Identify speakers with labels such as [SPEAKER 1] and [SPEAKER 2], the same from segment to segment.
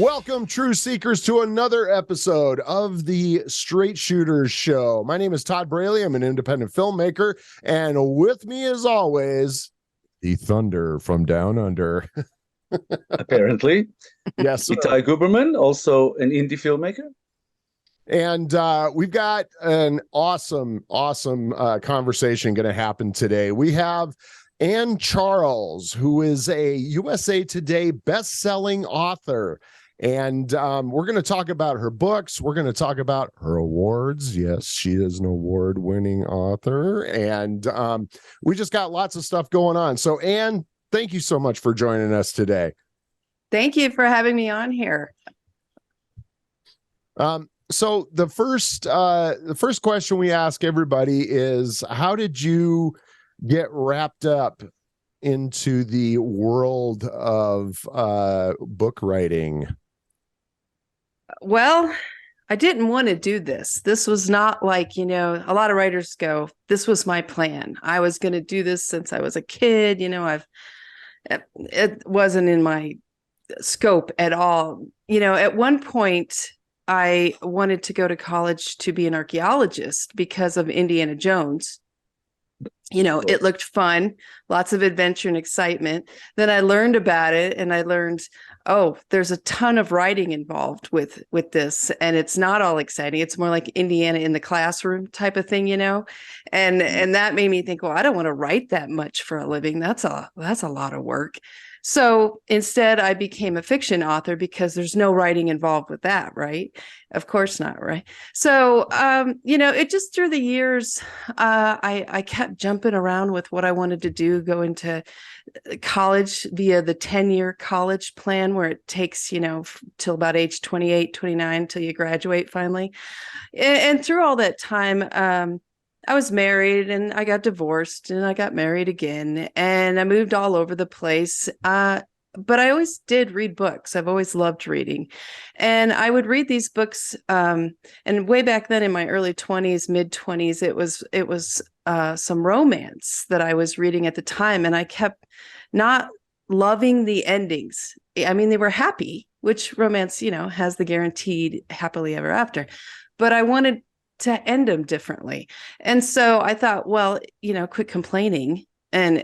[SPEAKER 1] Welcome, True Seekers, to another episode of the Straight Shooters Show. My name is Todd Braley. I'm an independent filmmaker, and with me, as always, the Thunder from Down Under.
[SPEAKER 2] Apparently.
[SPEAKER 1] Yes, sir.
[SPEAKER 2] Itai Guberman, also an indie filmmaker.
[SPEAKER 1] And we've got an awesome conversation going to happen today. We have Ann Charles, who is a USA Today best-selling author. And we're going to talk about her books. We're going to talk about her awards. Yes, she is an award-winning author. And we just got lots of stuff going on. So, Ann, thank you so much for joining us today.
[SPEAKER 3] Thank you for having me on here.
[SPEAKER 1] So the first question we ask everybody is, how did you get wrapped up into the world of book writing?
[SPEAKER 3] Well, I didn't want to do this. This was not like, a lot of writers go, this was my plan. I was going to do this since I was a kid. It wasn't in my scope at all. At one point, I wanted to go to college to be an archaeologist because of Indiana Jones. It looked fun, lots of adventure and excitement. Then I learned about it and I learned, oh, there's a ton of writing involved with this. And it's not all exciting. It's more like Indiana in the classroom type of thing, and that made me think, well, I don't want to write that much for a living. That's a lot of work. So instead, I became a fiction author because there's no writing involved with that, right? Of course not, right? So, it just through the years, I kept jumping around with what I wanted to do, go into college via the 10-year college plan where it takes, till about age 28, 29, till you graduate finally. And through all that time, I was married and I got divorced and I got married again and I moved all over the place. But I always did read books. I've always loved reading. And I would read these books. And way back then in my early 20s, mid 20s, it was some romance that I was reading at the time. And I kept not loving the endings. I mean, they were happy, which romance, has the guaranteed happily ever after. But I wanted to end them differently. And so I thought, well, quit complaining and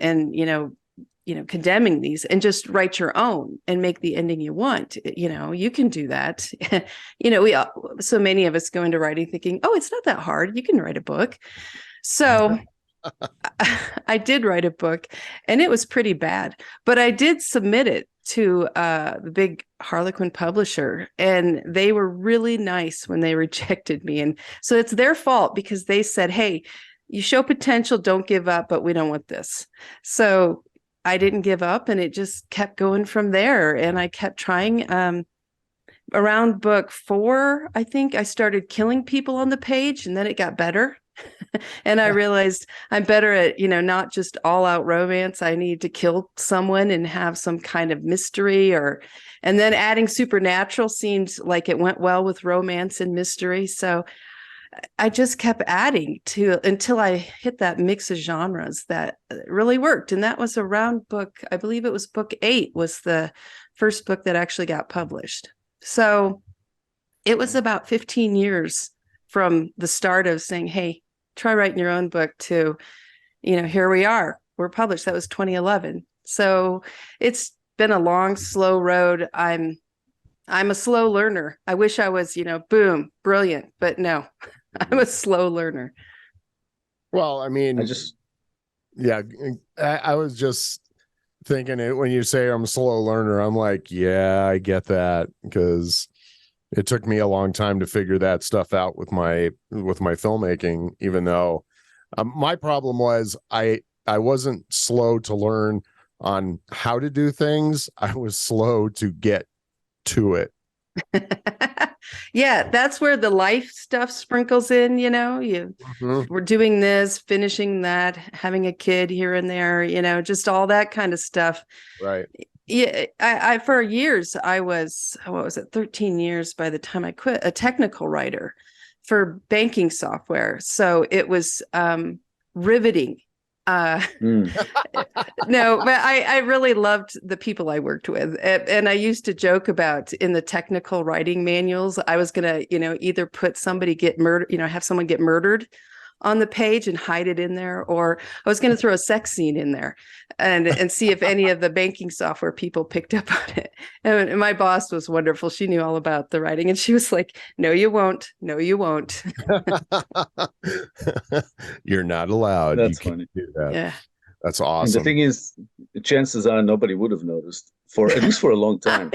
[SPEAKER 3] condemning these and just write your own and make the ending you want. You can do that. So many of us go into writing thinking, oh, it's not that hard. You can write a book. So I did write a book and it was pretty bad, but I did submit it to the big Harlequin publisher, and they were really nice when they rejected me. And so it's their fault because they said, hey, you show potential, don't give up, but we don't want this. So I didn't give up and it just kept going from there. And I kept trying. Around book 4, I think I started killing people on the page, and then it got better. And I realized I'm better at, not just all out romance. I need to kill someone and have some kind of mystery and then adding supernatural seemed like it went well with romance and mystery. So I just kept adding until I hit that mix of genres that really worked. And that was around I believe it was book 8 was the first book that actually got published. So it was about 15 years from the start of saying, hey, try writing your own book to, here we are, we're published. That was 2011. So it's been a long, slow road. I'm a slow learner. I wish I was, boom, brilliant, but no, I'm a slow learner.
[SPEAKER 1] Well, I mean, I was just thinking it when you say I'm a slow learner, I'm like, yeah, I get that, because it took me a long time to figure that stuff out with my filmmaking, even though my problem was I wasn't slow to learn on how to do things. I was slow to get to it.
[SPEAKER 3] Yeah, that's where the life stuff sprinkles in, we're doing this, finishing that, having a kid here and there, just all that kind of stuff.
[SPEAKER 1] Right.
[SPEAKER 3] Yeah, I for years I was, 13 years by the time I quit, a technical writer for banking software. So it was riveting
[SPEAKER 2] Mm.
[SPEAKER 3] No, but I really loved the people I worked with. And I used to joke about in the technical writing manuals, I was going to, either put somebody get murdered, have someone get murdered on the page and hide it in there, or I was going to throw a sex scene in there and see if any of the banking software people picked up on it. And my boss was wonderful. She knew all about the writing, and she was like, "No, you won't. No, you won't."
[SPEAKER 1] You're not allowed.
[SPEAKER 2] That's
[SPEAKER 1] You can't
[SPEAKER 2] funny.
[SPEAKER 1] do that.
[SPEAKER 3] Yeah.
[SPEAKER 1] That's
[SPEAKER 2] And the
[SPEAKER 1] awesome.
[SPEAKER 2] thing is, the chances are nobody would have noticed for at least for a long time.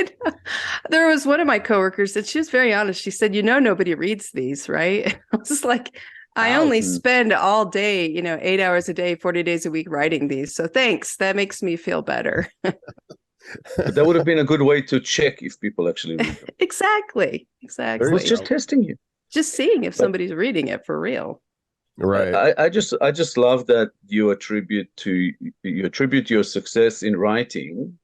[SPEAKER 3] There was one of my coworkers that she was very honest. She said, nobody reads these, right? I was just like, I only
[SPEAKER 2] Mm.
[SPEAKER 3] spend all day, 8 hours a day, 40 days a week writing these. So thanks. That makes me feel better.
[SPEAKER 2] But that would have been a good way to check if people actually read them.
[SPEAKER 3] Exactly.
[SPEAKER 2] I
[SPEAKER 3] Exactly.
[SPEAKER 2] was just testing you.
[SPEAKER 3] Just seeing if
[SPEAKER 2] But-
[SPEAKER 3] somebody's reading it for real.
[SPEAKER 1] Right.
[SPEAKER 2] I just love that you attribute your success in writing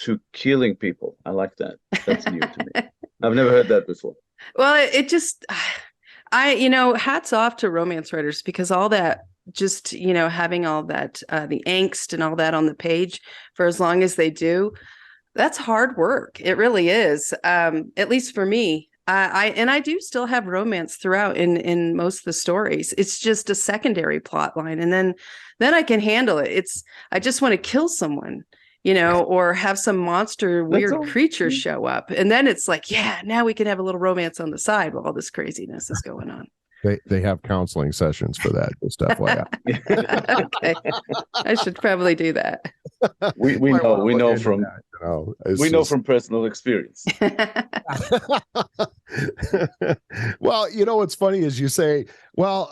[SPEAKER 2] to killing people. I like that. That's new to me. I've never heard that before.
[SPEAKER 3] Well, it just, hats off to romance writers, because all that, just, having all that, the angst and all that on the page for as long as they do, that's hard work. It really is. At least for me. I do still have romance throughout in most of the stories. It's just a secondary plot line, and then I can handle it. I just want to kill someone, or have some monster weird
[SPEAKER 2] all.
[SPEAKER 3] creature show up, and then it's like, yeah, now we can have a little romance on the side while all this craziness is going on.
[SPEAKER 1] They have counseling sessions for that, just FYI.
[SPEAKER 3] Okay, I should probably do that.
[SPEAKER 2] we
[SPEAKER 1] Might wanna
[SPEAKER 2] know
[SPEAKER 1] look into
[SPEAKER 2] from
[SPEAKER 1] that, It's
[SPEAKER 2] we know
[SPEAKER 1] just-
[SPEAKER 2] from personal experience.
[SPEAKER 1] Well, what's funny is you say, well,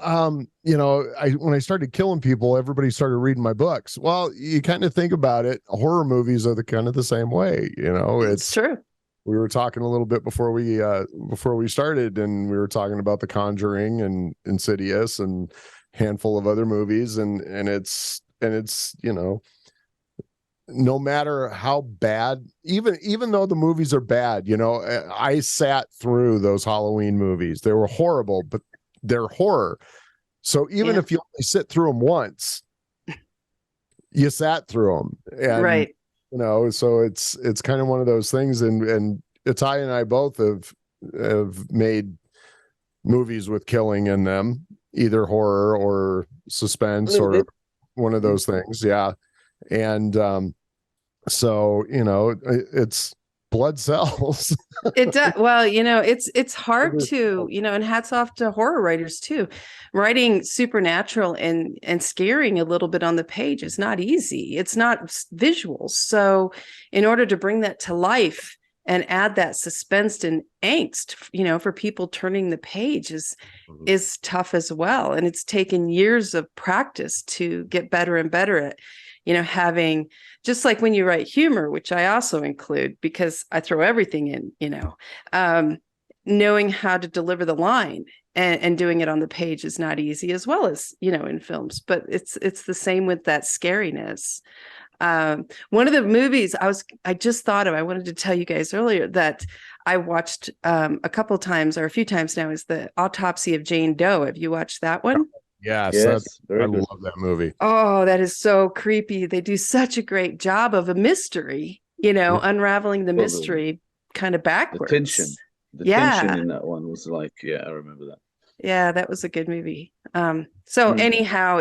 [SPEAKER 1] when I started killing people, everybody started reading my books. Well, you kind of think about it, horror movies are the same way.
[SPEAKER 3] It's true.
[SPEAKER 1] We were talking a little bit before we started, and we were talking about The Conjuring and Insidious and handful of other movies, and it's no matter how bad, even though the movies are bad, I sat through those Halloween movies. They were horrible, but they're horror. So even
[SPEAKER 3] Yeah.
[SPEAKER 1] if you only sit through them once, you sat through them. And,
[SPEAKER 3] Right.
[SPEAKER 1] so it's kind of one of those things. And Italian and I both have made movies with killing in them, either horror or suspense
[SPEAKER 2] Little
[SPEAKER 1] or
[SPEAKER 2] bit.
[SPEAKER 1] one of those things. Yeah. And so it's blood cells.
[SPEAKER 3] It does. Well, it's hard to, and hats off to horror writers too. Writing supernatural and scaring a little bit on the page is not easy. It's not visuals. So in order to bring that to life and add that suspense and angst, for people turning the page is tough as well. And it's taken years of practice to get better and better at, having, just like when you write humor, which I also include because I throw everything in, knowing how to deliver the line and doing it on the page is not easy, as well as, in films, but it's the same with that scariness. One of the movies I just thought of, I wanted to tell you guys earlier that I watched a couple times or a few times now, is The Autopsy of Jane Doe. Have you watched that one?
[SPEAKER 1] Yes,
[SPEAKER 2] Yes,
[SPEAKER 1] I
[SPEAKER 2] very good.
[SPEAKER 1] love that movie.
[SPEAKER 3] Oh, that is so creepy. They do such a great job of a mystery, unraveling the
[SPEAKER 2] Well,
[SPEAKER 3] mystery kind of
[SPEAKER 2] The
[SPEAKER 3] backwards.
[SPEAKER 2] tension
[SPEAKER 3] Yeah.
[SPEAKER 2] in that one was like, yeah, I remember that.
[SPEAKER 3] Yeah, that was a good movie. So anyhow,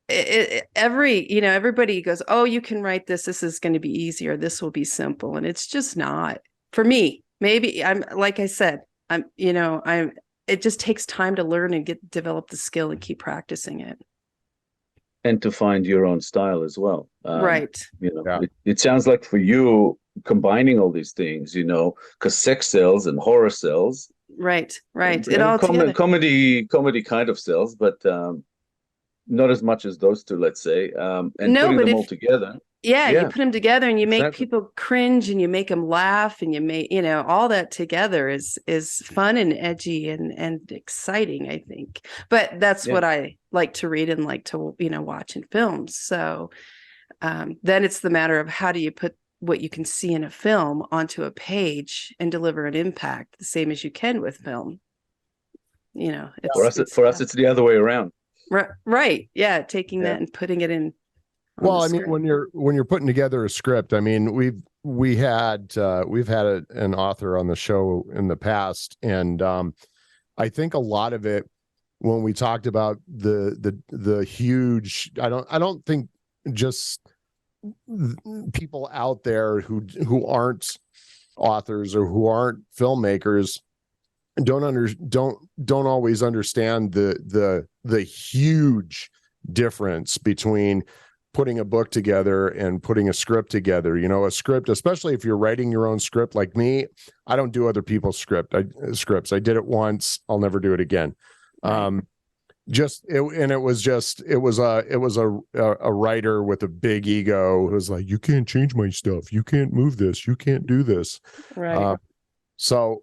[SPEAKER 3] everybody goes, oh, you can write this. This is going to be easier. This will be simple. And it's just not for me. Maybe like I said, it just takes time to learn and develop the skill and keep practicing it.
[SPEAKER 2] And to find your own style as well.
[SPEAKER 3] Right.
[SPEAKER 1] Yeah.
[SPEAKER 2] It sounds like for you combining all these things, because sex sells and horror sells.
[SPEAKER 3] Right. It
[SPEAKER 2] and
[SPEAKER 3] all together.
[SPEAKER 2] comedy kind of sells, but not as much as those two, let's say. And
[SPEAKER 3] No,
[SPEAKER 2] putting
[SPEAKER 3] but
[SPEAKER 2] them all together.
[SPEAKER 3] Yeah, you
[SPEAKER 2] Yeah.
[SPEAKER 3] put them together and you make
[SPEAKER 2] Exactly.
[SPEAKER 3] people cringe and you make them laugh and you make, all that together is fun and edgy and exciting, I think. But that's
[SPEAKER 2] Yeah.
[SPEAKER 3] what I like to read and like to, watch in films. So then it's the matter of how do you put what you can see in a film onto a page and deliver an impact the same as you can with film.
[SPEAKER 2] For us, it's the other way around.
[SPEAKER 3] Right. Yeah. Taking
[SPEAKER 2] Yeah.
[SPEAKER 3] that and putting it in. on
[SPEAKER 1] Well,
[SPEAKER 3] the
[SPEAKER 1] I mean,
[SPEAKER 3] script.
[SPEAKER 1] when you're putting together a script, I mean, we've had an author on the show in the past, and I think a lot of it, when we talked about the huge, I don't think just people out there who aren't authors or who aren't filmmakers don't always understand the huge difference between putting a book together and putting a script together. You know, a script, especially if you're writing your own script like me, I don't do other people's scripts. I did it once, I'll never do it again.
[SPEAKER 3] Right.
[SPEAKER 1] It was a writer with a big ego who was like, you can't change my stuff, you can't move this, you can't do this.
[SPEAKER 3] Right.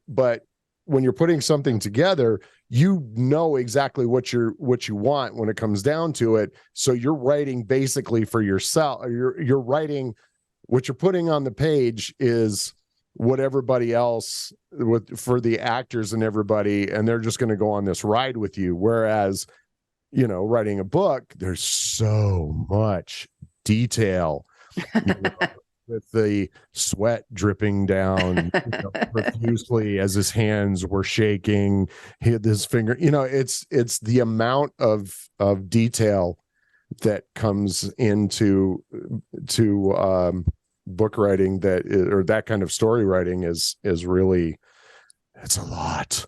[SPEAKER 1] But when you're putting something together, you know exactly what you want when it comes down to it. So you're writing basically for yourself. You're writing, what you're putting on the page is what everybody else for the actors and everybody, and they're just going to go on this ride with you. Whereas, you know, writing a book, there's so much detail. You know, with the sweat dripping down profusely as his hands were shaking, he had this finger, you know, it's the amount of detail that comes into book writing or that kind of story writing is really, it's a lot.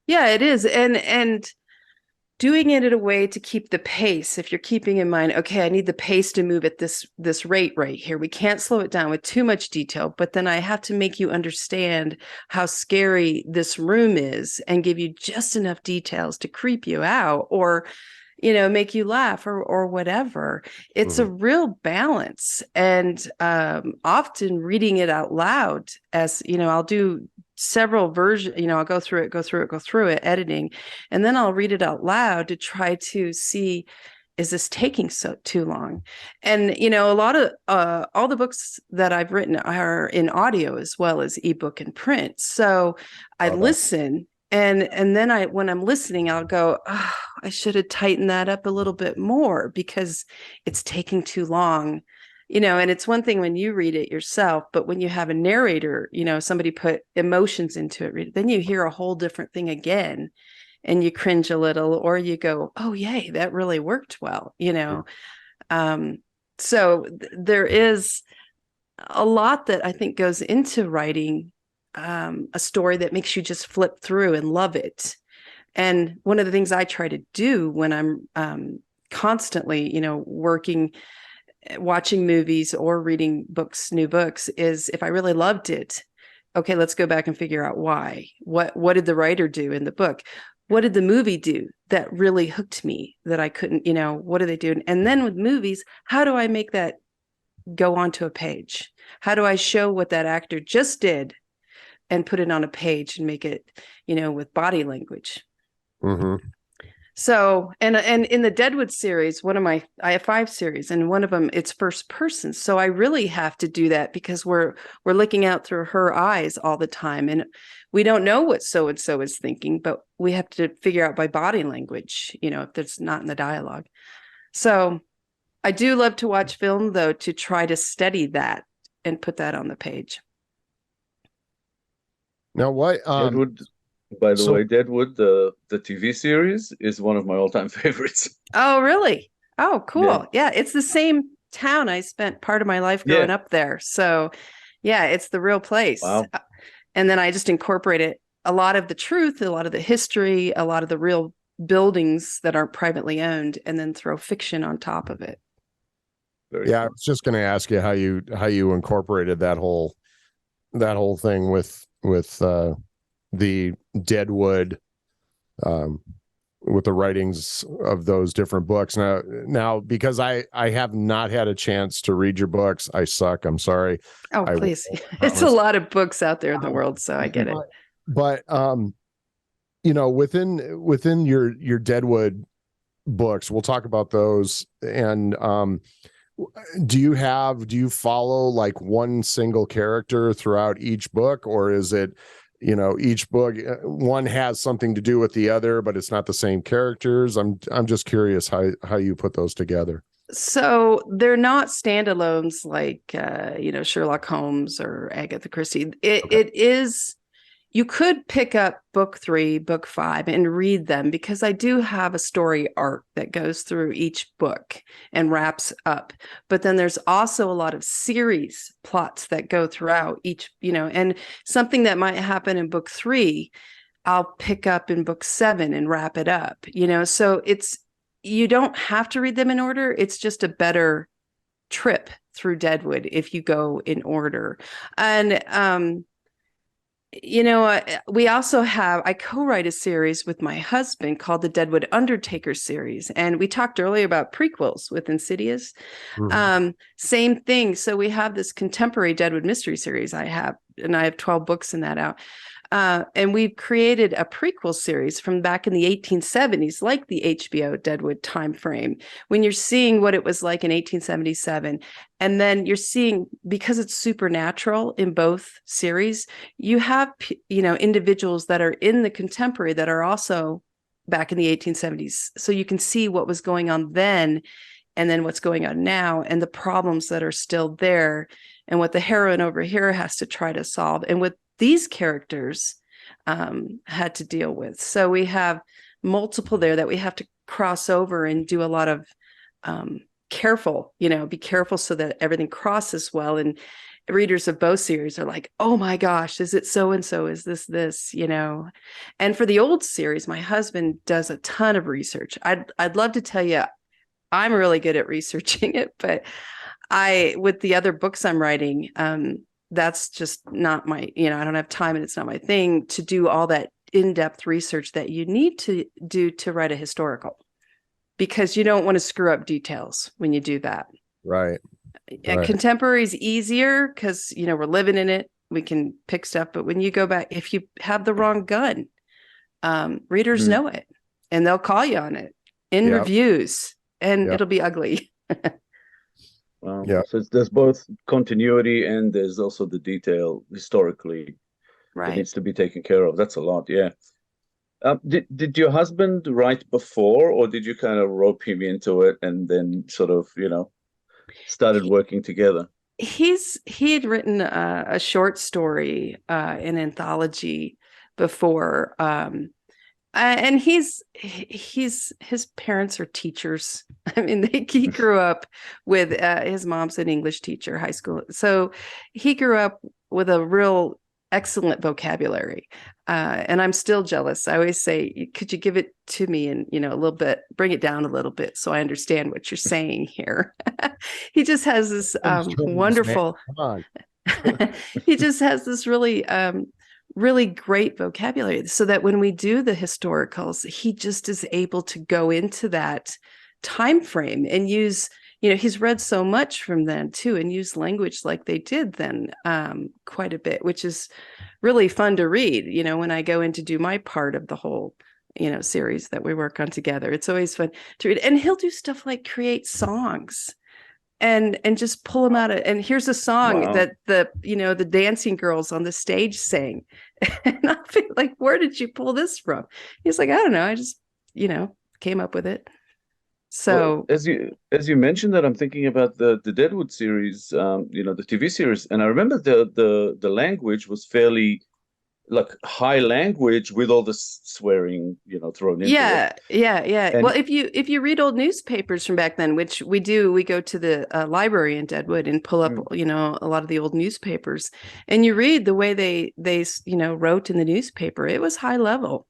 [SPEAKER 3] Yeah, it is. And doing it in a way to keep the pace. If you're keeping in mind, okay, I need the pace to move at this rate right here. We can't slow it down with too much detail, but then I have to make you understand how scary this room is and give you just enough details to creep you out, or, you know, make you laugh, or whatever. It's a real balance. And often reading it out loud, as you know, I'll do several versions, you know, I'll go through it, editing, and then I'll read it out loud to try to see, is this taking too long? And, you know, a lot of all the books that I've written are in audio as well as ebook and print. So I listen, and then when I'm listening, I'll go, oh, I should have tightened that up a little bit more because it's taking too long. You know, and it's one thing when you read it yourself, but when you have a narrator, you know, somebody put emotions into it, then you hear a whole different thing again, and you cringe a little, or you go, oh, yay, that really worked well, you know. So there is a lot that I think goes into writing a story that makes you just flip through and love it. And one of the things I try to do when I'm constantly, you know, watching movies or reading new books, is if I really loved it, okay, let's go back and figure out why. What did the writer do in the book? What did the movie do that really hooked me that I couldn't, you know, what do they do? And then with movies, how do I make that go onto a page? How do I show what that actor just did and put it on a page and make it, you know, with body language? So, and in the Deadwood series, I have 5 series, and one of them, it's first person. So I really have to do that because we're looking out through her eyes all the time. And we don't know what so-and-so is thinking, but we have to figure out by body language, you know, if it's not in the dialogue. So I do love to watch film, though, to try to study that and put that on the page.
[SPEAKER 1] Now, what,
[SPEAKER 2] Deadwood, by the way, Deadwood, the TV series, is one of my all-time favorites.
[SPEAKER 3] Oh, really? Oh, cool. Yeah, it's the same town. I spent part of my life growing up there. So, yeah, it's the real place.
[SPEAKER 2] Wow.
[SPEAKER 3] And then I just incorporated a lot of the truth, a lot of the history, a lot of the real buildings that aren't privately owned, and then throw fiction on top of it.
[SPEAKER 2] Very cool.
[SPEAKER 1] I was just going to ask you how you incorporated that whole thing with the Deadwood, with the writings of those different books. Now, because I have not had a chance to read your books, I suck. I'm sorry.
[SPEAKER 3] Oh, please. It's a lot of books out there in the world, so I get it.
[SPEAKER 1] But you know, within your Deadwood books, we'll talk about those. And do you follow like one single character throughout each book, or is it each book, one has something to do with the other, but it's not the same characters. I'm just curious how you put those together.
[SPEAKER 3] So they're not standalones like Sherlock Holmes or Agatha Christie. It is. You could pick up book 3, book 5, and read them, because I do have a story arc that goes through each book and wraps up. But then there's also a lot of series plots that go throughout each, and something that might happen in book 3, I'll pick up in book 7 and wrap it up, So you don't have to read them in order. It's just a better trip through Deadwood if you go in order. And, we also I co-write a series with my husband called the Deadwood Undertaker series. And we talked earlier about prequels with Insidious.
[SPEAKER 1] Mm-hmm.
[SPEAKER 3] Same thing. So we have this contemporary Deadwood mystery series I have 12 books in that out. And we've created a prequel series from back in the 1870s, like the HBO Deadwood timeframe, when you're seeing what it was like in 1877. And then you're seeing, because it's supernatural in both series, you have, individuals that are in the contemporary that are also back in the 1870s. So you can see what was going on then and then what's going on now and the problems that are still there and what the heroine over here has to try to solve. And with these characters had to deal with. So we have multiple there that we have to cross over and do a lot of be careful so that everything crosses well. And readers of both series are like, oh my gosh, is it so-and-so? Is this, And for the old series, my husband does a ton of research. I'd love to tell you, I'm really good at researching it, but with the other books I'm writing, that's just not my, I don't have time and it's not my thing to do all that in-depth research that you need to do to write a historical, because you don't want to screw up details when you do that.
[SPEAKER 1] Right.
[SPEAKER 3] And contemporary is easier because, we're living in it. We can pick stuff. But when you go back, if you have the wrong gun, readers know it and they'll call you on it in reviews and it'll be ugly.
[SPEAKER 2] So there's both continuity and there's also the detail historically that needs to be taken care of. That's a lot, yeah. Did your husband write before, or did you kind of rope him into it and then sort of, started working together?
[SPEAKER 3] He had written a short story, an anthology before, and his parents are teachers. I mean, he grew up with his mom's an English teacher, high school. So he grew up with a real excellent vocabulary. And I'm still jealous. I always say, could you give it to me and, a little bit, bring it down a little bit so I understand what you're saying here. He just has this wonderful, he just has this really, really great vocabulary, so that when we do the historicals, he just is able to go into that time frame and use, he's read so much from then too, and use language like they did then quite a bit, which is really fun to read. When I go in to do my part of the whole, series that we work on together, it's always fun to read. And he'll do stuff like create songs and just pull them out of, and here's a song that the dancing girls on the stage sang. And I feel like, where did you pull this from? He's like, I don't know. I just, came up with it. So
[SPEAKER 2] as you mentioned that, I'm thinking about the Deadwood series, the TV series. And I remember the language was fairly like high language with all the swearing, thrown into it.
[SPEAKER 3] Yeah.
[SPEAKER 2] And
[SPEAKER 3] well, if you read old newspapers from back then, which we do, we go to the library in Deadwood and pull up, a lot of the old newspapers, and you read the way they wrote in the newspaper. It was high level.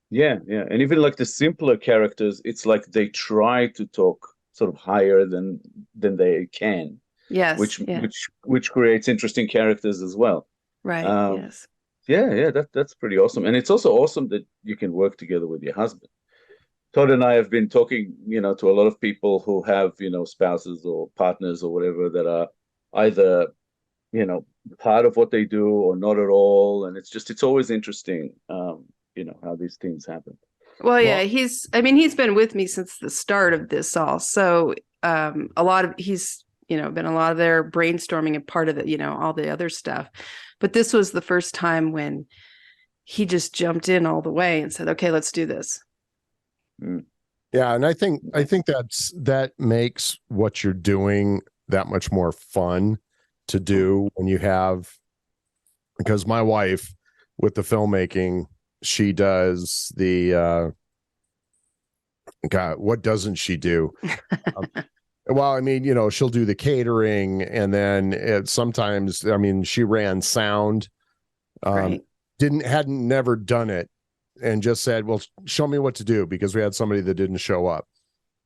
[SPEAKER 2] Yeah. And even like the simpler characters, it's like they try to talk sort of higher than they can.
[SPEAKER 3] Yes.
[SPEAKER 2] Which creates interesting characters as well.
[SPEAKER 3] Right. Yes.
[SPEAKER 2] Yeah, that's pretty awesome. And it's also awesome that you can work together with your husband. Todd and I have been talking, to a lot of people who have, spouses or partners or whatever that are either, part of what they do or not at all. And it's always interesting, how these things happen.
[SPEAKER 3] Well, yeah, he's been with me since the start of this all. So he's been a lot of their brainstorming and part of it, all the other stuff. But this was the first time when he just jumped in all the way and said, okay, let's do this.
[SPEAKER 1] Yeah, and I think that makes what you're doing that much more fun to do when you have, because my wife with the filmmaking, she does the God, what doesn't she do? Well, I mean, she'll do the catering, and then sometimes, I mean, she ran sound,
[SPEAKER 3] Right.
[SPEAKER 1] hadn't never done it, and just said, well, show me what to do, because we had somebody that didn't show up.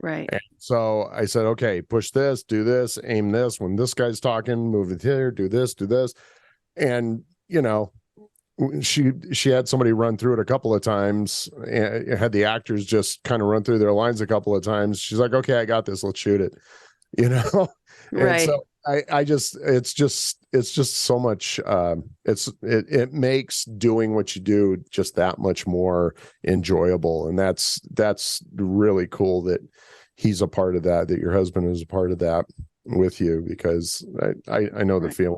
[SPEAKER 3] Right.
[SPEAKER 1] And so I said, okay, push this, do this, aim this. When this guy's talking, move it here, do this, do this. And, she had somebody run through it a couple of times, and had the actors just kind of run through their lines a couple of times. She's like, okay, I got this. Let's shoot it. And
[SPEAKER 3] Right.
[SPEAKER 1] so I just, it's just so much, it makes doing what you do just that much more enjoyable. And that's really cool that he's a part of that your husband is a part of that with you, because I know the feeling.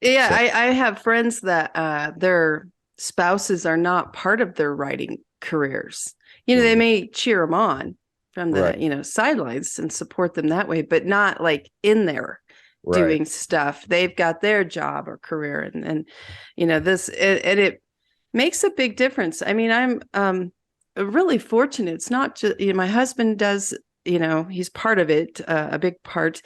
[SPEAKER 3] Yeah.
[SPEAKER 1] So-
[SPEAKER 3] I have friends that their spouses are not part of their writing careers. They may cheer them on from the,
[SPEAKER 1] Right.
[SPEAKER 3] sidelines and support them that way, but not like in there
[SPEAKER 1] Right.
[SPEAKER 3] doing stuff. They've got their job or career, and this, and it makes a big difference. I mean, I'm really fortunate. It's not just, my husband does, he's part of it, a big part,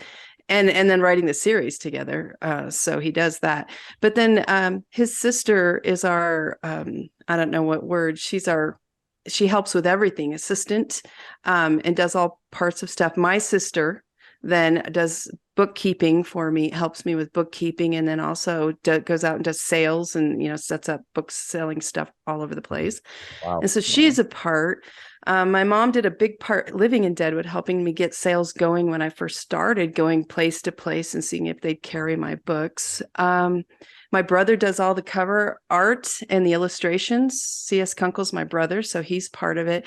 [SPEAKER 3] and then writing the series together. So he does that. But then his sister is our, I don't know what word, she helps with everything, assistant, and does all parts of stuff. My sister then does bookkeeping for me, helps me with bookkeeping, and then also goes out and does sales and, sets up book selling stuff all over the place.
[SPEAKER 1] Wow.
[SPEAKER 3] And so she's a part. My mom did a big part living in Deadwood, helping me get sales going when I first started, going place to place and seeing if they'd carry my books. My brother does all the cover art and the illustrations. C.S. Kunkel's my brother, so he's part of it.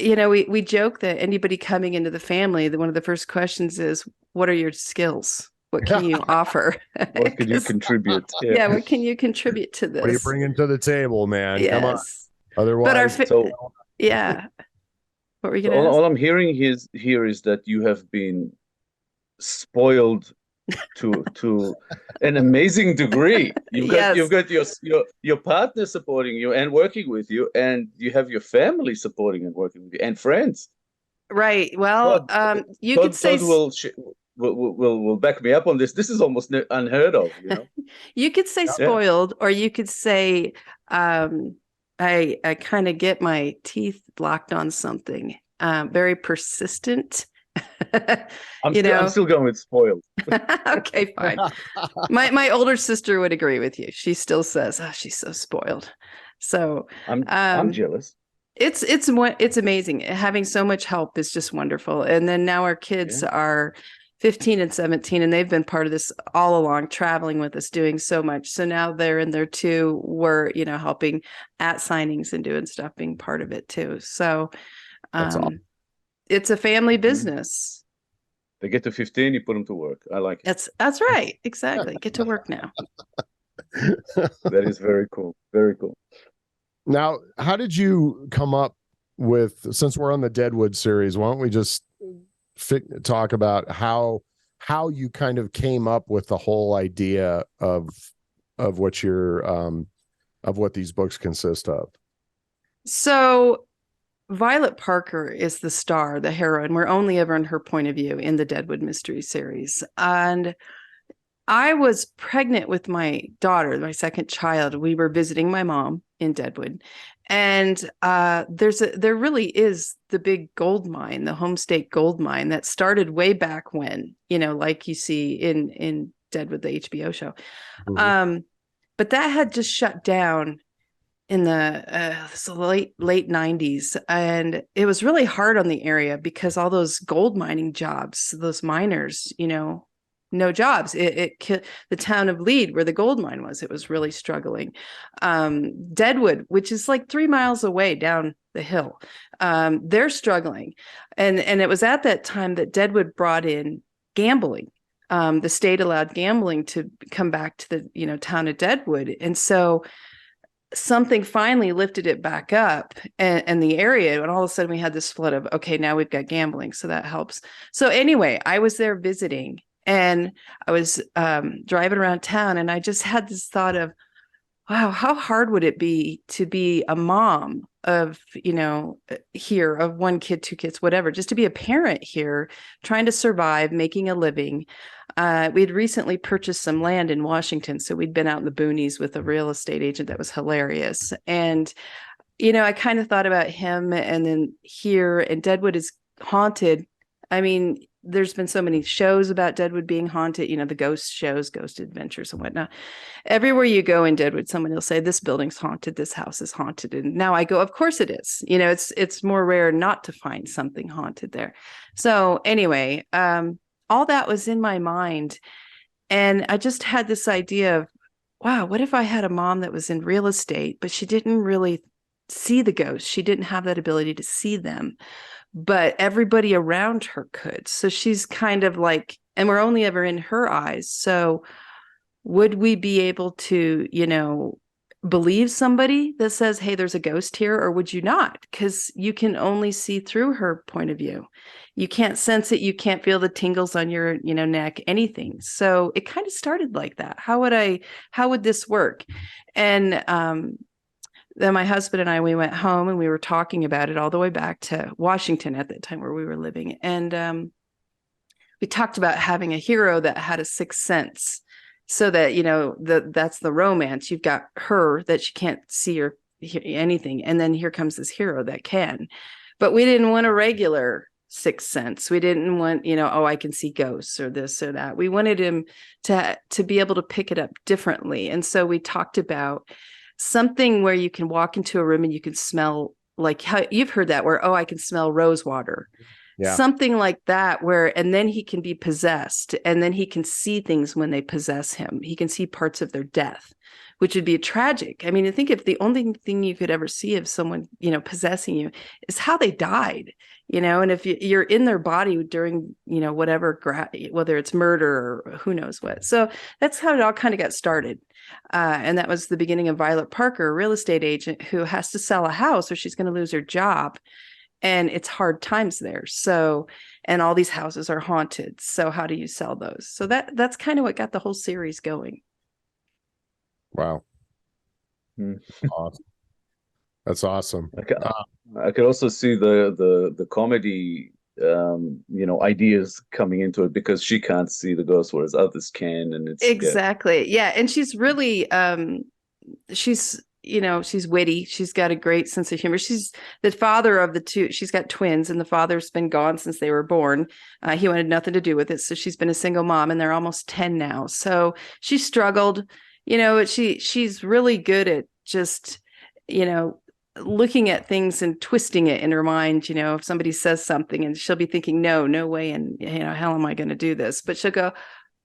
[SPEAKER 3] We joke that anybody coming into the family, that one of the first questions is, what are your skills? What can you offer?
[SPEAKER 2] What can you contribute?
[SPEAKER 3] Yeah, what can you contribute to this?
[SPEAKER 1] What are you bringing to the table, man?
[SPEAKER 3] Yes.
[SPEAKER 1] Come on. Otherwise,
[SPEAKER 3] But
[SPEAKER 2] So
[SPEAKER 3] what were you
[SPEAKER 2] so
[SPEAKER 3] going to ask?
[SPEAKER 2] all I'm hearing here is that you have been spoiled to an amazing degree.
[SPEAKER 3] Yes.
[SPEAKER 2] You've got your partner supporting you and working with you, and you have your family supporting and working with you, and friends.
[SPEAKER 3] Right. Well, you could say
[SPEAKER 2] Todd will back me up on this. This is almost unheard of,
[SPEAKER 3] you could say spoiled, or you could say I kind of get my teeth locked on something. Very persistent.
[SPEAKER 2] I'm still going with spoiled.
[SPEAKER 3] Okay, fine. My older sister would agree with you. She still says, "Oh, she's so spoiled." So
[SPEAKER 2] I'm jealous.
[SPEAKER 3] It's amazing. Having so much help is just wonderful. And then now our kids are 15 and 17, and they've been part of this all along, traveling with us, doing so much. So now they're in there too. We're, helping at signings and doing stuff, being part of it too. So
[SPEAKER 1] That's awesome.
[SPEAKER 3] It's a family business.
[SPEAKER 2] They get to 15, you put them to work. I like it.
[SPEAKER 3] That's right. Exactly. Get to work now.
[SPEAKER 2] That is very cool. Very cool.
[SPEAKER 1] Now, how did you come up with, since we're on the Deadwood series, why don't we just talk about how you kind of came up with the whole idea of what of what these books consist of?
[SPEAKER 3] So Violet Parker is the star, the heroine. We're only ever in her point of view in the Deadwood Mystery Series. And I was pregnant with my daughter, my second child. We were visiting my mom in Deadwood. And there really is the big gold mine, the Home State Gold Mine, that started way back when, like you see in Deadwood, the HBO show. Mm-hmm. But that had just shut down in the late 90s. And it was really hard on the area because all those gold mining jobs, those miners, no jobs. It the town of Lead, where the gold mine was, it was really struggling. Deadwood, which is like 3 miles away down the hill, they're struggling. And it was at that time that Deadwood brought in gambling. the state allowed gambling to come back to the, town of Deadwood. And so something finally lifted it back up and the area. And all of a sudden we had this flood of, okay, now we've got gambling. So that helps. So anyway, I was there visiting and I was driving around town and I just had this thought of, wow, how hard would it be to be a mom of, here of one kid, two kids, whatever, just to be a parent here, trying to survive, making a living. We had recently purchased some land in Washington. So we'd been out in the boonies with a real estate agent that was hilarious. And, I kind of thought about him, and then here, and Deadwood is haunted. I mean, there's been so many shows about Deadwood being haunted, the ghost shows, ghost adventures and whatnot. Everywhere you go in Deadwood, someone will say, this building's haunted, this house is haunted. And now I go, of course it is. It's more rare not to find something haunted there. So anyway, all that was in my mind. And I just had this idea of, wow, what if I had a mom that was in real estate, but she didn't really see the ghosts. She didn't have that ability to see them, but everybody around her could. So she's kind of like, and we're only ever in her eyes. So would we be able to, believe somebody that says, hey, there's a ghost here, or would you not? Because you can only see through her point of view. You can't sense it. You can't feel the tingles on your, neck, anything. So it kind of started like that. How would this work? And then my husband and I, we went home and we were talking about it all the way back to Washington at that time where we were living. And we talked about having a hero that had a sixth sense. So that, that's the romance. You've got her that she can't see or hear anything. And then here comes this hero that can. But we didn't want a regular sixth sense. We didn't want, I can see ghosts or this or that. We wanted him to be able to pick it up differently. And so we talked about something where you can walk into a room and you can smell, like how you've heard that, where, I can smell rose water. Yeah. Something like that, and then he can be possessed, and then he can see things when they possess him. He can see parts of their death, which would be tragic. I mean, I think if the only thing you could ever see of someone, possessing you is how they died, and if you're in their body during, whatever, whether it's murder or who knows what. So that's how it all kind of got started. And that was the beginning of Violet Parker, a real estate agent who has to sell a house or she's going to lose her job. And it's hard times there. So, and all these houses are haunted. So how do you sell those? So that's kind of what got the whole series going.
[SPEAKER 1] Wow. Awesome. That's awesome.
[SPEAKER 2] I could also see the comedy, ideas coming into it, because she can't see the ghost, whereas others can. And it's
[SPEAKER 3] exactly. Yeah. And she's really, she's witty. She's got a great sense of humor. She's the father of the two. She's got twins, and the father's been gone since they were born. He wanted nothing to do with it. So she's been a single mom, and they're almost 10 now. So she struggled, she's really good at just, looking at things and twisting it in her mind. If somebody says something and she'll be thinking, no way. And, how am I going to do this? But she'll go,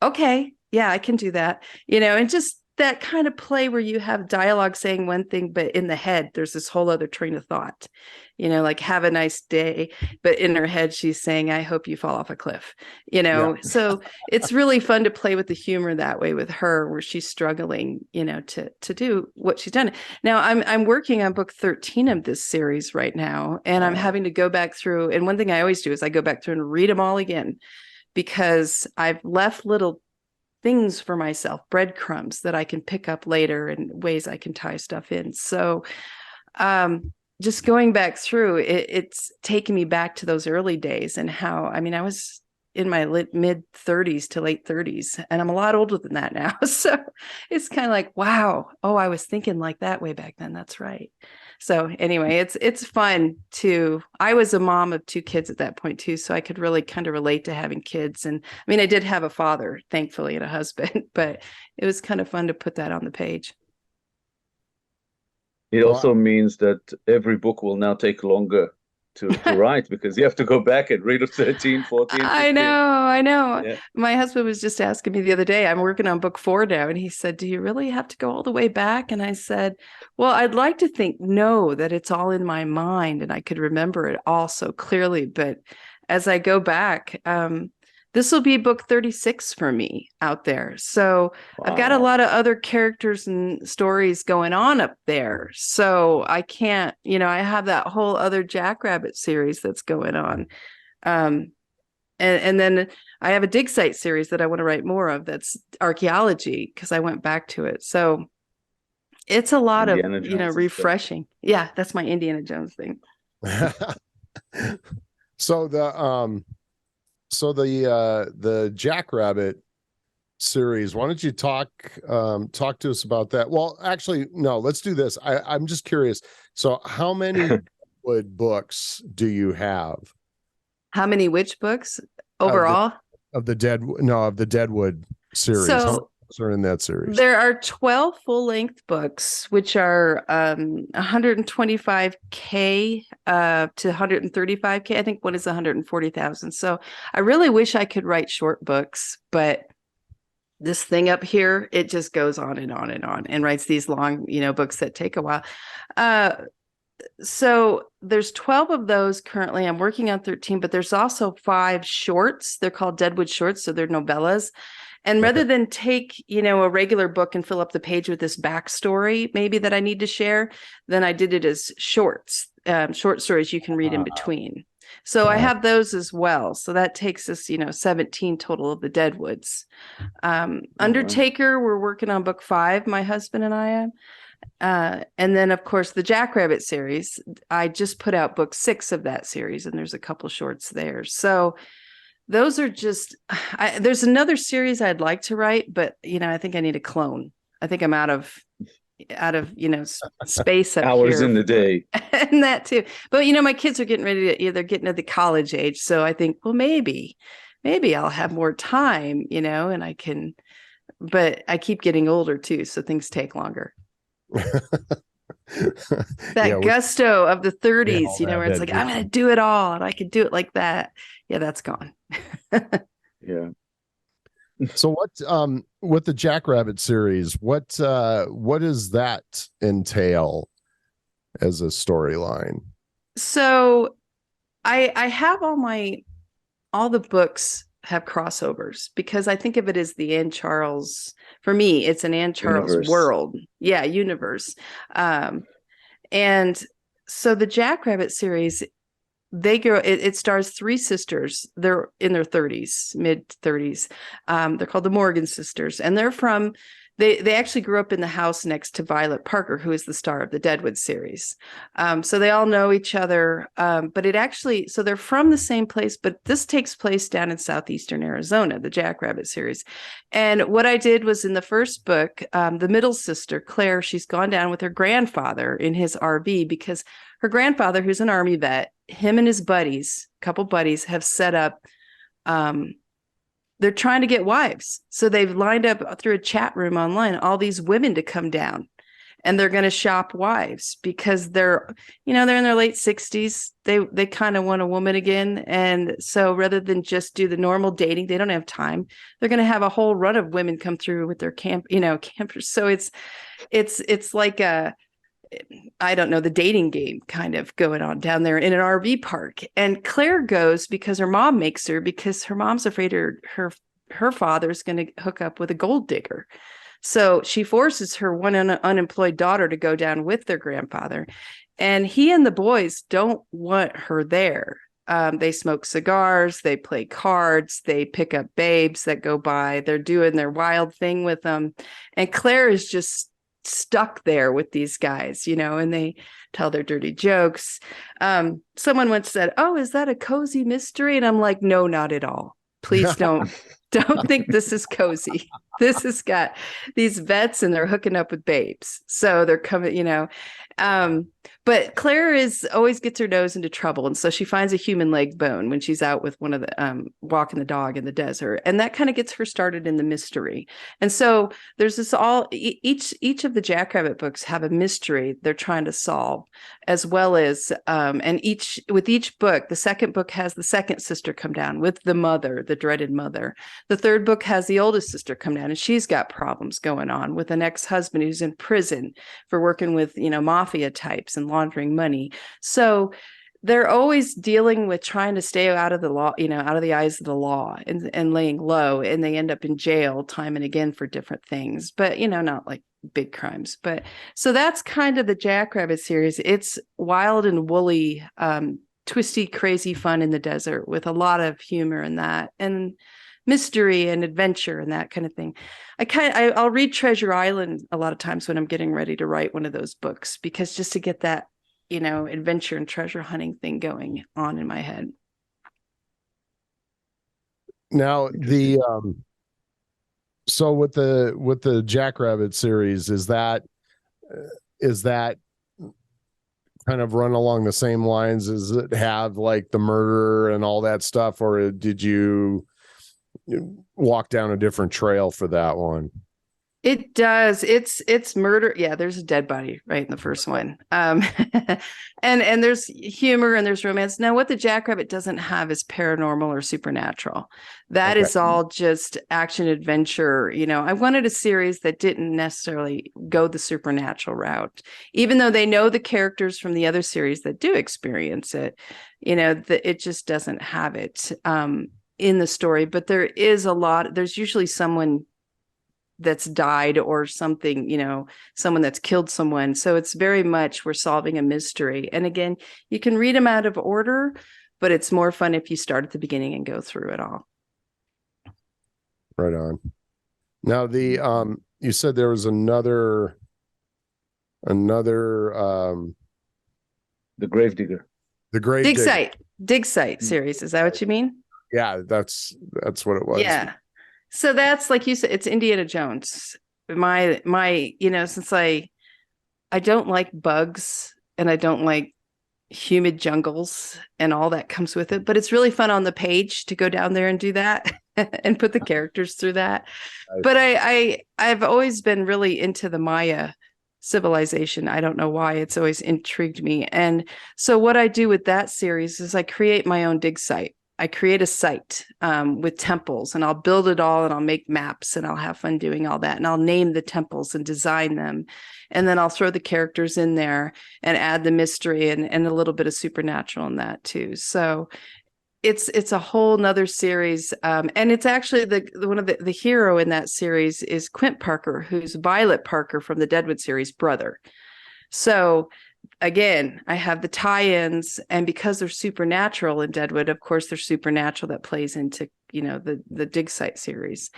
[SPEAKER 3] okay, yeah, I can do that, and just that kind of play where you have dialogue saying one thing, but in the head, there's this whole other train of thought, like have a nice day. But in her head, she's saying, I hope you fall off a cliff, Yeah. So it's really fun to play with the humor that way with her, where she's struggling, to do what she's done. Now I'm working on book 13 of this series right now, and I'm having to go back through. And one thing I always do is I go back through and read them all again, because I've left little things for myself, breadcrumbs that I can pick up later and ways I can tie stuff in. So just going back through, it's taken me back to those early days and how, I was in my mid 30s to late 30s, and I'm a lot older than that now. So it's kind of like, wow, I was thinking like that way back then. That's right. So anyway, it's fun to, I was a mom of two kids at that point too. So I could really kind of relate to having kids. And I did have a father, thankfully, and a husband, but it was kind of fun to put that on the page.
[SPEAKER 2] It also means that every book will now take longer to write, because you have to go back and read 13, 14. 15.
[SPEAKER 3] I know.
[SPEAKER 2] Yeah.
[SPEAKER 3] My husband was just asking me the other day, I'm working on book 4 now. And he said, do you really have to go all the way back? And I said, well, I'd like to think, no, that it's all in my mind and I could remember it all so clearly. But as I go back, the this will be book 36 for me out there. So I've got a
[SPEAKER 2] Wow.
[SPEAKER 3] lot of other characters and stories going on up there. So I can't, I have that whole other Jackrabbit series that's going on. And then I have a dig site series that I want to write more of. That's archaeology, because I went back to it. So it's a lot
[SPEAKER 2] Indiana
[SPEAKER 3] of,
[SPEAKER 2] Jones and stuff.
[SPEAKER 3] refreshing. Yeah, that's my Indiana Jones thing.
[SPEAKER 1] So the Jackrabbit series, why don't you talk to us about that? Well, actually, no, let's do this. I'm just curious. So how many Deadwood books do you have?
[SPEAKER 3] How many witch books overall?
[SPEAKER 1] Of the Deadwood series. How many
[SPEAKER 3] So
[SPEAKER 1] books are in that series?
[SPEAKER 3] there are 12 full-length books, which are 125K to 135K. I think one is 140,000. So I really wish I could write short books, but this thing up here, it just goes on and on and on and writes these long, books that take a while. So there's 12 of those currently. I'm working on 13, but there's also 5 shorts. They're called Deadwood shorts, so they're novellas. And rather than take, a regular book and fill up the page with this backstory, maybe that I need to share, then I did it as shorts, short stories you can read in between. So I have those as well. So that takes us, 17 total of the Deadwoods. Undertaker, we're working on book 5, my husband and I am. And then, of course, the Jackrabbit series, I just put out book 6 of that series, and there's a couple shorts there. So those are just, there's another series I'd like to write, but, I think I need a clone. I think I'm out of space up
[SPEAKER 2] Hours
[SPEAKER 3] here.
[SPEAKER 2] in the day.
[SPEAKER 3] And that too. But, my kids are getting ready to, they're getting to the college age. So I think, well, maybe I'll have more time, and I can, but I keep getting older too. So things take longer. That gusto of the 30s, where it's like, I'm going to do it all and I can do it like that. Yeah, that's gone.
[SPEAKER 2] Yeah.
[SPEAKER 1] So what with the Jackrabbit series, what does that entail as a storyline?
[SPEAKER 3] So I have all the books have crossovers, because I think of it as the Ann Charles. For me, it's an Ann Charles
[SPEAKER 2] Universe.
[SPEAKER 3] world. Yeah, universe. And so the Jackrabbit series, it stars 3 sisters. They're in their 30s, mid 30s. They're called the Morgan sisters, and they're from, they actually grew up in the house next to Violet Parker, who is the star of the Deadwood series. So they all know each other, but so they're from the same place, but this takes place down in southeastern Arizona, the Jackrabbit series. And what I did was, in the first book, the middle sister, Claire, she's gone down with her grandfather in his RV, because her grandfather, who's an Army vet, him and his buddies, couple buddies, have set up, they're trying to get wives. So they've lined up through a chat room online, all these women to come down, and they're going to shop wives, because they're in their late 60s. They kind of want a woman again. And so rather than just do the normal dating, they don't have time. They're going to have a whole run of women come through with their campers. So it's like I don't know, the dating game kind of going on down there in an RV park. And Claire goes because her mom makes her, because her mom's afraid her father's going to hook up with a gold digger. So she forces her one unemployed daughter to go down with their grandfather. And he and the boys don't want her there. They smoke cigars, they play cards, they pick up babes that go by. They're doing their wild thing with them. And Claire is just stuck there with these guys, and they tell their dirty jokes. Someone once said, "Oh, is that a cozy mystery?" And I'm like, no, not at all. Please don't think this is cozy. This has got these vets, and they're hooking up with babes. So they're coming, but Claire always gets her nose into trouble. And so she finds a human leg bone when she's out with one of the walking the dog in the desert. And that kind of gets her started in the mystery. And so there's this each of the Jackrabbit books have a mystery they're trying to solve, as well as and with each book, the second book has the second sister come down with the mother, the dreaded mother. The third book has the oldest sister come down, and she's got problems going on with an ex-husband who's in prison for working with, mafia types and laundering money. So they're always dealing with trying to stay out of the law, out of the eyes of the law, and laying low, and they end up in jail time and again for different things, but not like big crimes. But so that's kind of the Jackrabbit series. It's wild and woolly, twisty, crazy fun in the desert with a lot of humor in that, and mystery and adventure and that kind of thing. I'll read Treasure Island a lot of times when I'm getting ready to write one of those books, because just to get that adventure and treasure hunting thing going on in my head.
[SPEAKER 1] Now so with the Jackrabbit series, is that kind of run along the same lines? Does it have like the murder and all that stuff, or did you walk down a different trail for that one?
[SPEAKER 3] It does. It's murder. Yeah, there's a dead body right in the first one. And there's humor and there's romance. Now, what the Jackrabbit doesn't have is paranormal or supernatural. That is all just action adventure. I wanted a series that didn't necessarily go the supernatural route, even though they know the characters from the other series that do experience it. It just doesn't have it in the story. But there's usually someone that's died or something, someone that's killed someone. So it's very much we're solving a mystery. And again, you can read them out of order, but it's more fun if you start at the beginning and go through it all.
[SPEAKER 1] Right on. Now you said there was another
[SPEAKER 2] The Gravedigger.
[SPEAKER 1] The Gravedigger.
[SPEAKER 3] Dig Site series. Is that what you mean?
[SPEAKER 1] Yeah, that's what it was.
[SPEAKER 3] Yeah. So that's, like you said, it's Indiana Jones. My since I don't like bugs and I don't like humid jungles and all that comes with it, but it's really fun on the page to go down there and do that and put the characters through that. But I've always been really into the Maya civilization. I don't know why, it's always intrigued me. And so what I do with that series is I create my own dig site. I create a site with temples, and I'll build it all, and I'll make maps, and I'll have fun doing all that. And I'll name the temples and design them. And then I'll throw the characters in there and add the mystery and a little bit of supernatural in that too. So it's a whole nother series. And it's actually one of the hero in that series is Quint Parker, who's Violet Parker from the Deadwood series brother. So again, I have the tie-ins, and because they're supernatural in Deadwood, of course, they're supernatural that plays into, the Dig Site series.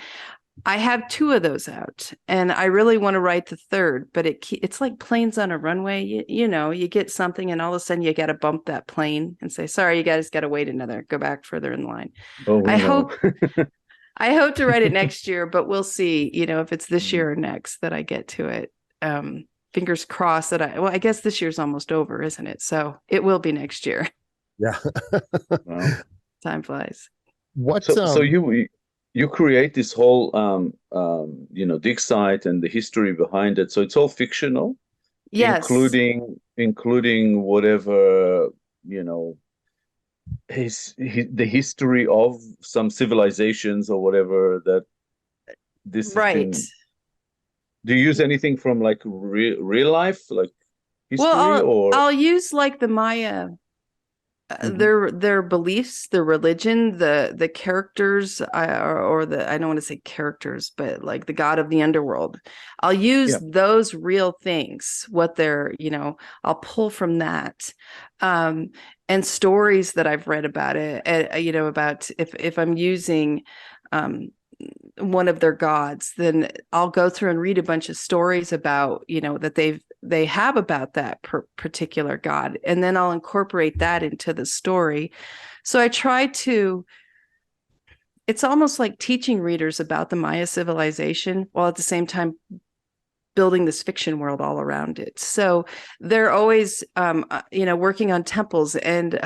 [SPEAKER 3] I have 2 of those out, and I really want to write the third, but it's like planes on a runway. You get something, and all of a sudden you got to bump that plane and say, sorry, you guys got to wait go back further in line. I hope to write it next year, but we'll see, if it's this year or next that I get to it. Fingers crossed that I guess this year's almost over, isn't it? So it will be next year.
[SPEAKER 1] Yeah.
[SPEAKER 2] Wow.
[SPEAKER 3] Time flies.
[SPEAKER 2] So you create this whole dig site and the history behind it. So it's all fictional.
[SPEAKER 3] Yes.
[SPEAKER 2] Including whatever, the history of some civilizations or whatever that this
[SPEAKER 3] right.
[SPEAKER 2] Do you use anything from like real life, like history?
[SPEAKER 3] I'll use like the Maya, their beliefs, their religion, the characters, I don't want to say characters, but like the god of the underworld. I'll use those real things, what they're, I'll pull from that, and stories that I've read about it, about if I'm using, one of their gods, then I'll go through and read a bunch of stories about, that they have about that particular god. And then I'll incorporate that into the story. So I try to, it's almost like teaching readers about the Maya civilization while at the same time building this fiction world all around it. So they're always, working on temples. And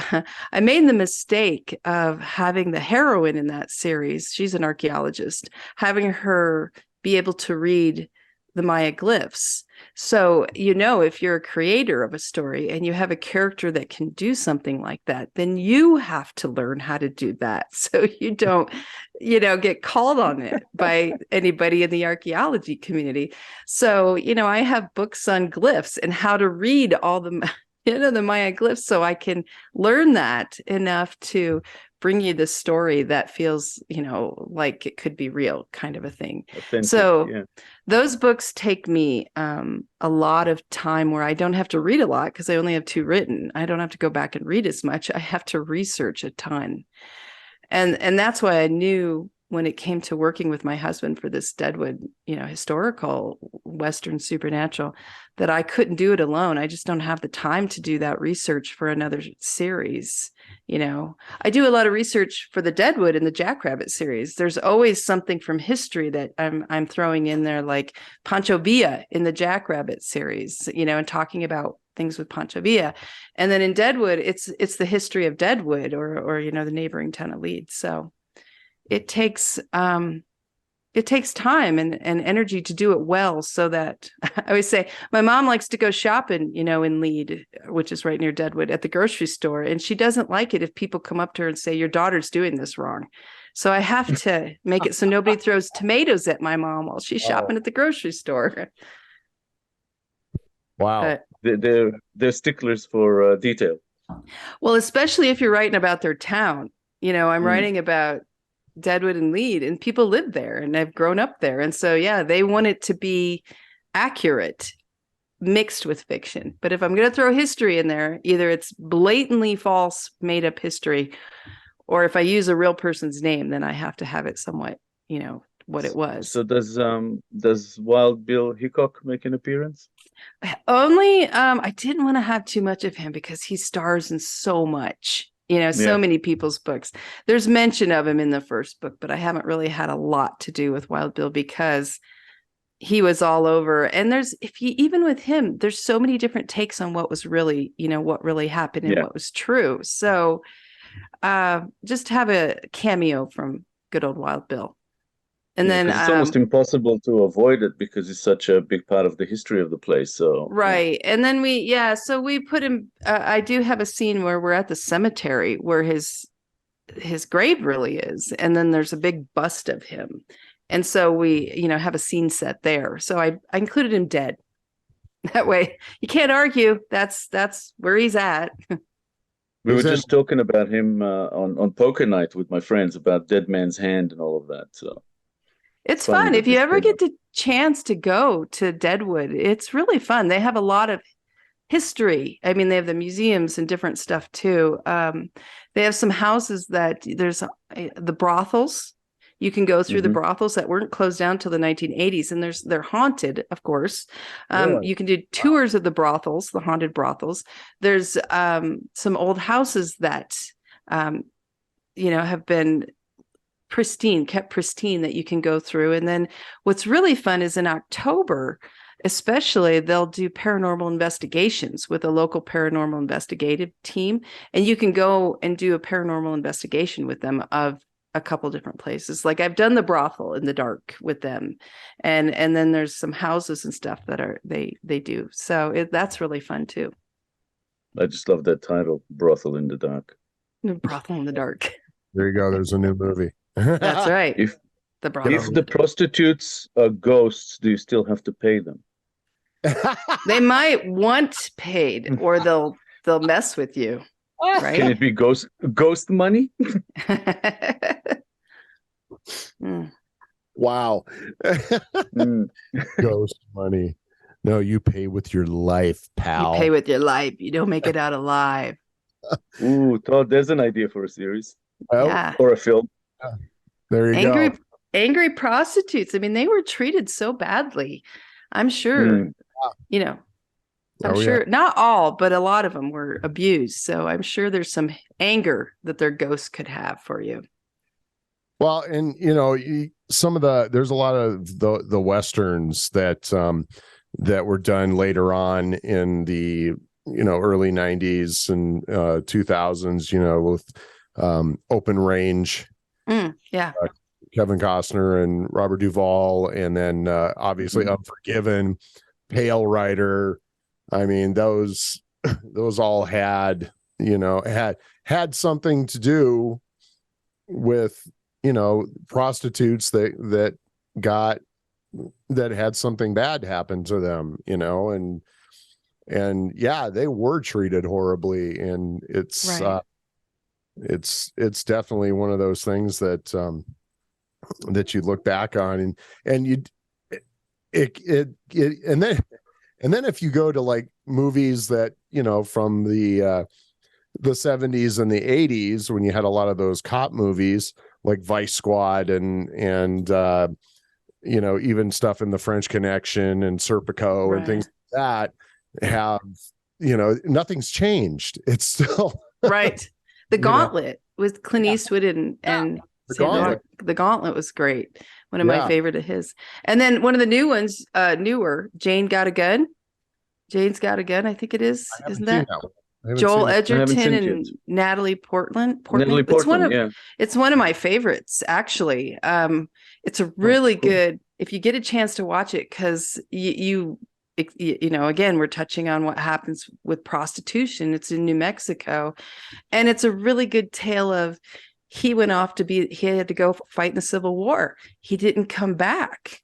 [SPEAKER 3] I made the mistake of having the heroine in that series. She's an archaeologist, having her be able to read the Maya glyphs. So, if you're a creator of a story and you have a character that can do something like that, then you have to learn how to do that. So you don't, get called on it by anybody in the archaeology community. So, I have books on glyphs and how to read all the the Maya glyphs, so I can learn that enough to bring you the story that feels, like it could be real, kind of a thing.
[SPEAKER 2] Authentic,
[SPEAKER 3] So
[SPEAKER 2] yeah.
[SPEAKER 3] those books take me a lot of time where I don't have to read a lot because I only have 2 written. I don't have to go back and read as much. I have to research a ton. And that's why I knew when it came to working with my husband for this Deadwood, historical Western supernatural, that I couldn't do it alone. I just don't have the time to do that research for another series. I do a lot of research for the Deadwood and the Jackrabbit series. There's always something from history that I'm throwing in there, like Pancho Villa in the Jackrabbit series, and talking about things with Pancho Villa. And then in Deadwood, it's the history of Deadwood or the neighboring town of Leeds. So it takes time and energy to do it well, so that I always say my mom likes to go shopping, in Lead, which is right near Deadwood, at the grocery store. And she doesn't like it if people come up to her and say, your daughter's doing this wrong. So I have to make it so nobody throws tomatoes at my mom while she's shopping at the grocery store.
[SPEAKER 1] Wow.
[SPEAKER 3] But,
[SPEAKER 2] they're sticklers for detail.
[SPEAKER 3] well, especially if you're writing about their town. I'm writing about Deadwood and Lead, and people live there and have grown up there. And so, yeah, they want it to be accurate, mixed with fiction. But if I'm going to throw history in there, either it's blatantly false, made up history, or if I use a real person's name, then I have to have it somewhat, what it was.
[SPEAKER 2] So does Wild Bill Hickok make an appearance?
[SPEAKER 3] Only, I didn't want to have too much of him because he stars in so much. So many people's books. There's mention of him in the first book, but I haven't really had a lot to do with Wild Bill because he was all over. And even with him, there's so many different takes on what was really, what really happened and what was true. So just have a cameo from good old Wild Bill. And then
[SPEAKER 2] it's almost impossible to avoid it because it's such a big part of the history of the place. So
[SPEAKER 3] right. And then so we put him, I do have a scene where we're at the cemetery where his grave really is. And then there's a big bust of him. And so we, have a scene set there. So I included him dead. That way you can't argue. That's where he's at.
[SPEAKER 2] We were just talking about him on poker night with my friends about Dead Man's Hand and all of that. So
[SPEAKER 3] it's fun. If you ever get the chance to go to Deadwood, it's really fun. They have a lot of history. I mean, they have the museums and different stuff too. They have some houses that there's the brothels. You can go through the brothels that weren't closed down till the 1980s, and they're haunted, of course. You can do tours of the brothels, the haunted brothels. There's some old houses that have been kept pristine that you can go through. And then what's really fun is in October, especially, they'll do paranormal investigations with a local paranormal investigative team. And you can go and do a paranormal investigation with them of a couple different places. Like I've done the brothel in the dark with them. And then there's some houses and stuff that they do. So that's really fun too.
[SPEAKER 2] I just love that title, Brothel in the Dark.
[SPEAKER 3] Brothel in the Dark.
[SPEAKER 1] There you go. There's a new movie.
[SPEAKER 3] That's right.
[SPEAKER 2] If the prostitutes are ghosts, do you still have to pay them?
[SPEAKER 3] They might want paid, or they'll mess with you. Right?
[SPEAKER 2] Can it be ghost money?
[SPEAKER 1] Wow. Ghost money. No, you pay with your life, pal.
[SPEAKER 3] You pay with your life. You don't make it out alive.
[SPEAKER 2] Ooh, Todd, there's an idea for a series.
[SPEAKER 3] Yeah.
[SPEAKER 2] Or a film.
[SPEAKER 1] There you go.
[SPEAKER 3] Angry prostitutes. I mean, they were treated so badly. I'm sure, I'm sure not all, but a lot of them were abused. So I'm sure there's some anger that their ghosts could have for you.
[SPEAKER 1] Well, and there's a lot of the Westerns that were done later on in the, early 90s and 2000s, with Open Range. Kevin Costner and Robert Duvall, and then obviously Unforgiven, Pale Rider. I mean, those all had something to do with prostitutes that had something bad happen to them, and and yeah, they were treated horribly, and
[SPEAKER 3] Right.
[SPEAKER 1] it's definitely one of those things that that you look back on, and you it and then if you go to like movies that, you know, from the 70s and the 80s, when you had a lot of those cop movies like Vice Squad and you know, even stuff in The French Connection and Serpico and things like that, have, you know, nothing's changed. It's still
[SPEAKER 3] Right. The
[SPEAKER 1] you know,
[SPEAKER 3] Gauntlet with Clint Eastwood and
[SPEAKER 1] The
[SPEAKER 3] Sandra
[SPEAKER 1] Gauntlet.
[SPEAKER 3] Bullock. The Gauntlet was great. One of
[SPEAKER 1] Yeah.
[SPEAKER 3] my favorite of his. And then one of the new ones, newer, Jane Got a Gun. Jane's Got a Gun, I think it is.
[SPEAKER 1] I haven't
[SPEAKER 3] Isn't
[SPEAKER 1] seen
[SPEAKER 3] that
[SPEAKER 1] that one. I haven't
[SPEAKER 3] Joel
[SPEAKER 1] seen it.
[SPEAKER 2] I haven't
[SPEAKER 3] Edgerton
[SPEAKER 2] seen it
[SPEAKER 3] and
[SPEAKER 2] yet.
[SPEAKER 3] Natalie Portman?
[SPEAKER 2] Natalie Portman, yeah.
[SPEAKER 3] It's one of my favorites, actually. It's a really
[SPEAKER 2] cool.
[SPEAKER 3] good, if you get a chance to watch it, because you know, again, we're touching on what happens with prostitution. It's in New Mexico, and it's a really good tale of, he had to go fight in the Civil War. He didn't come back.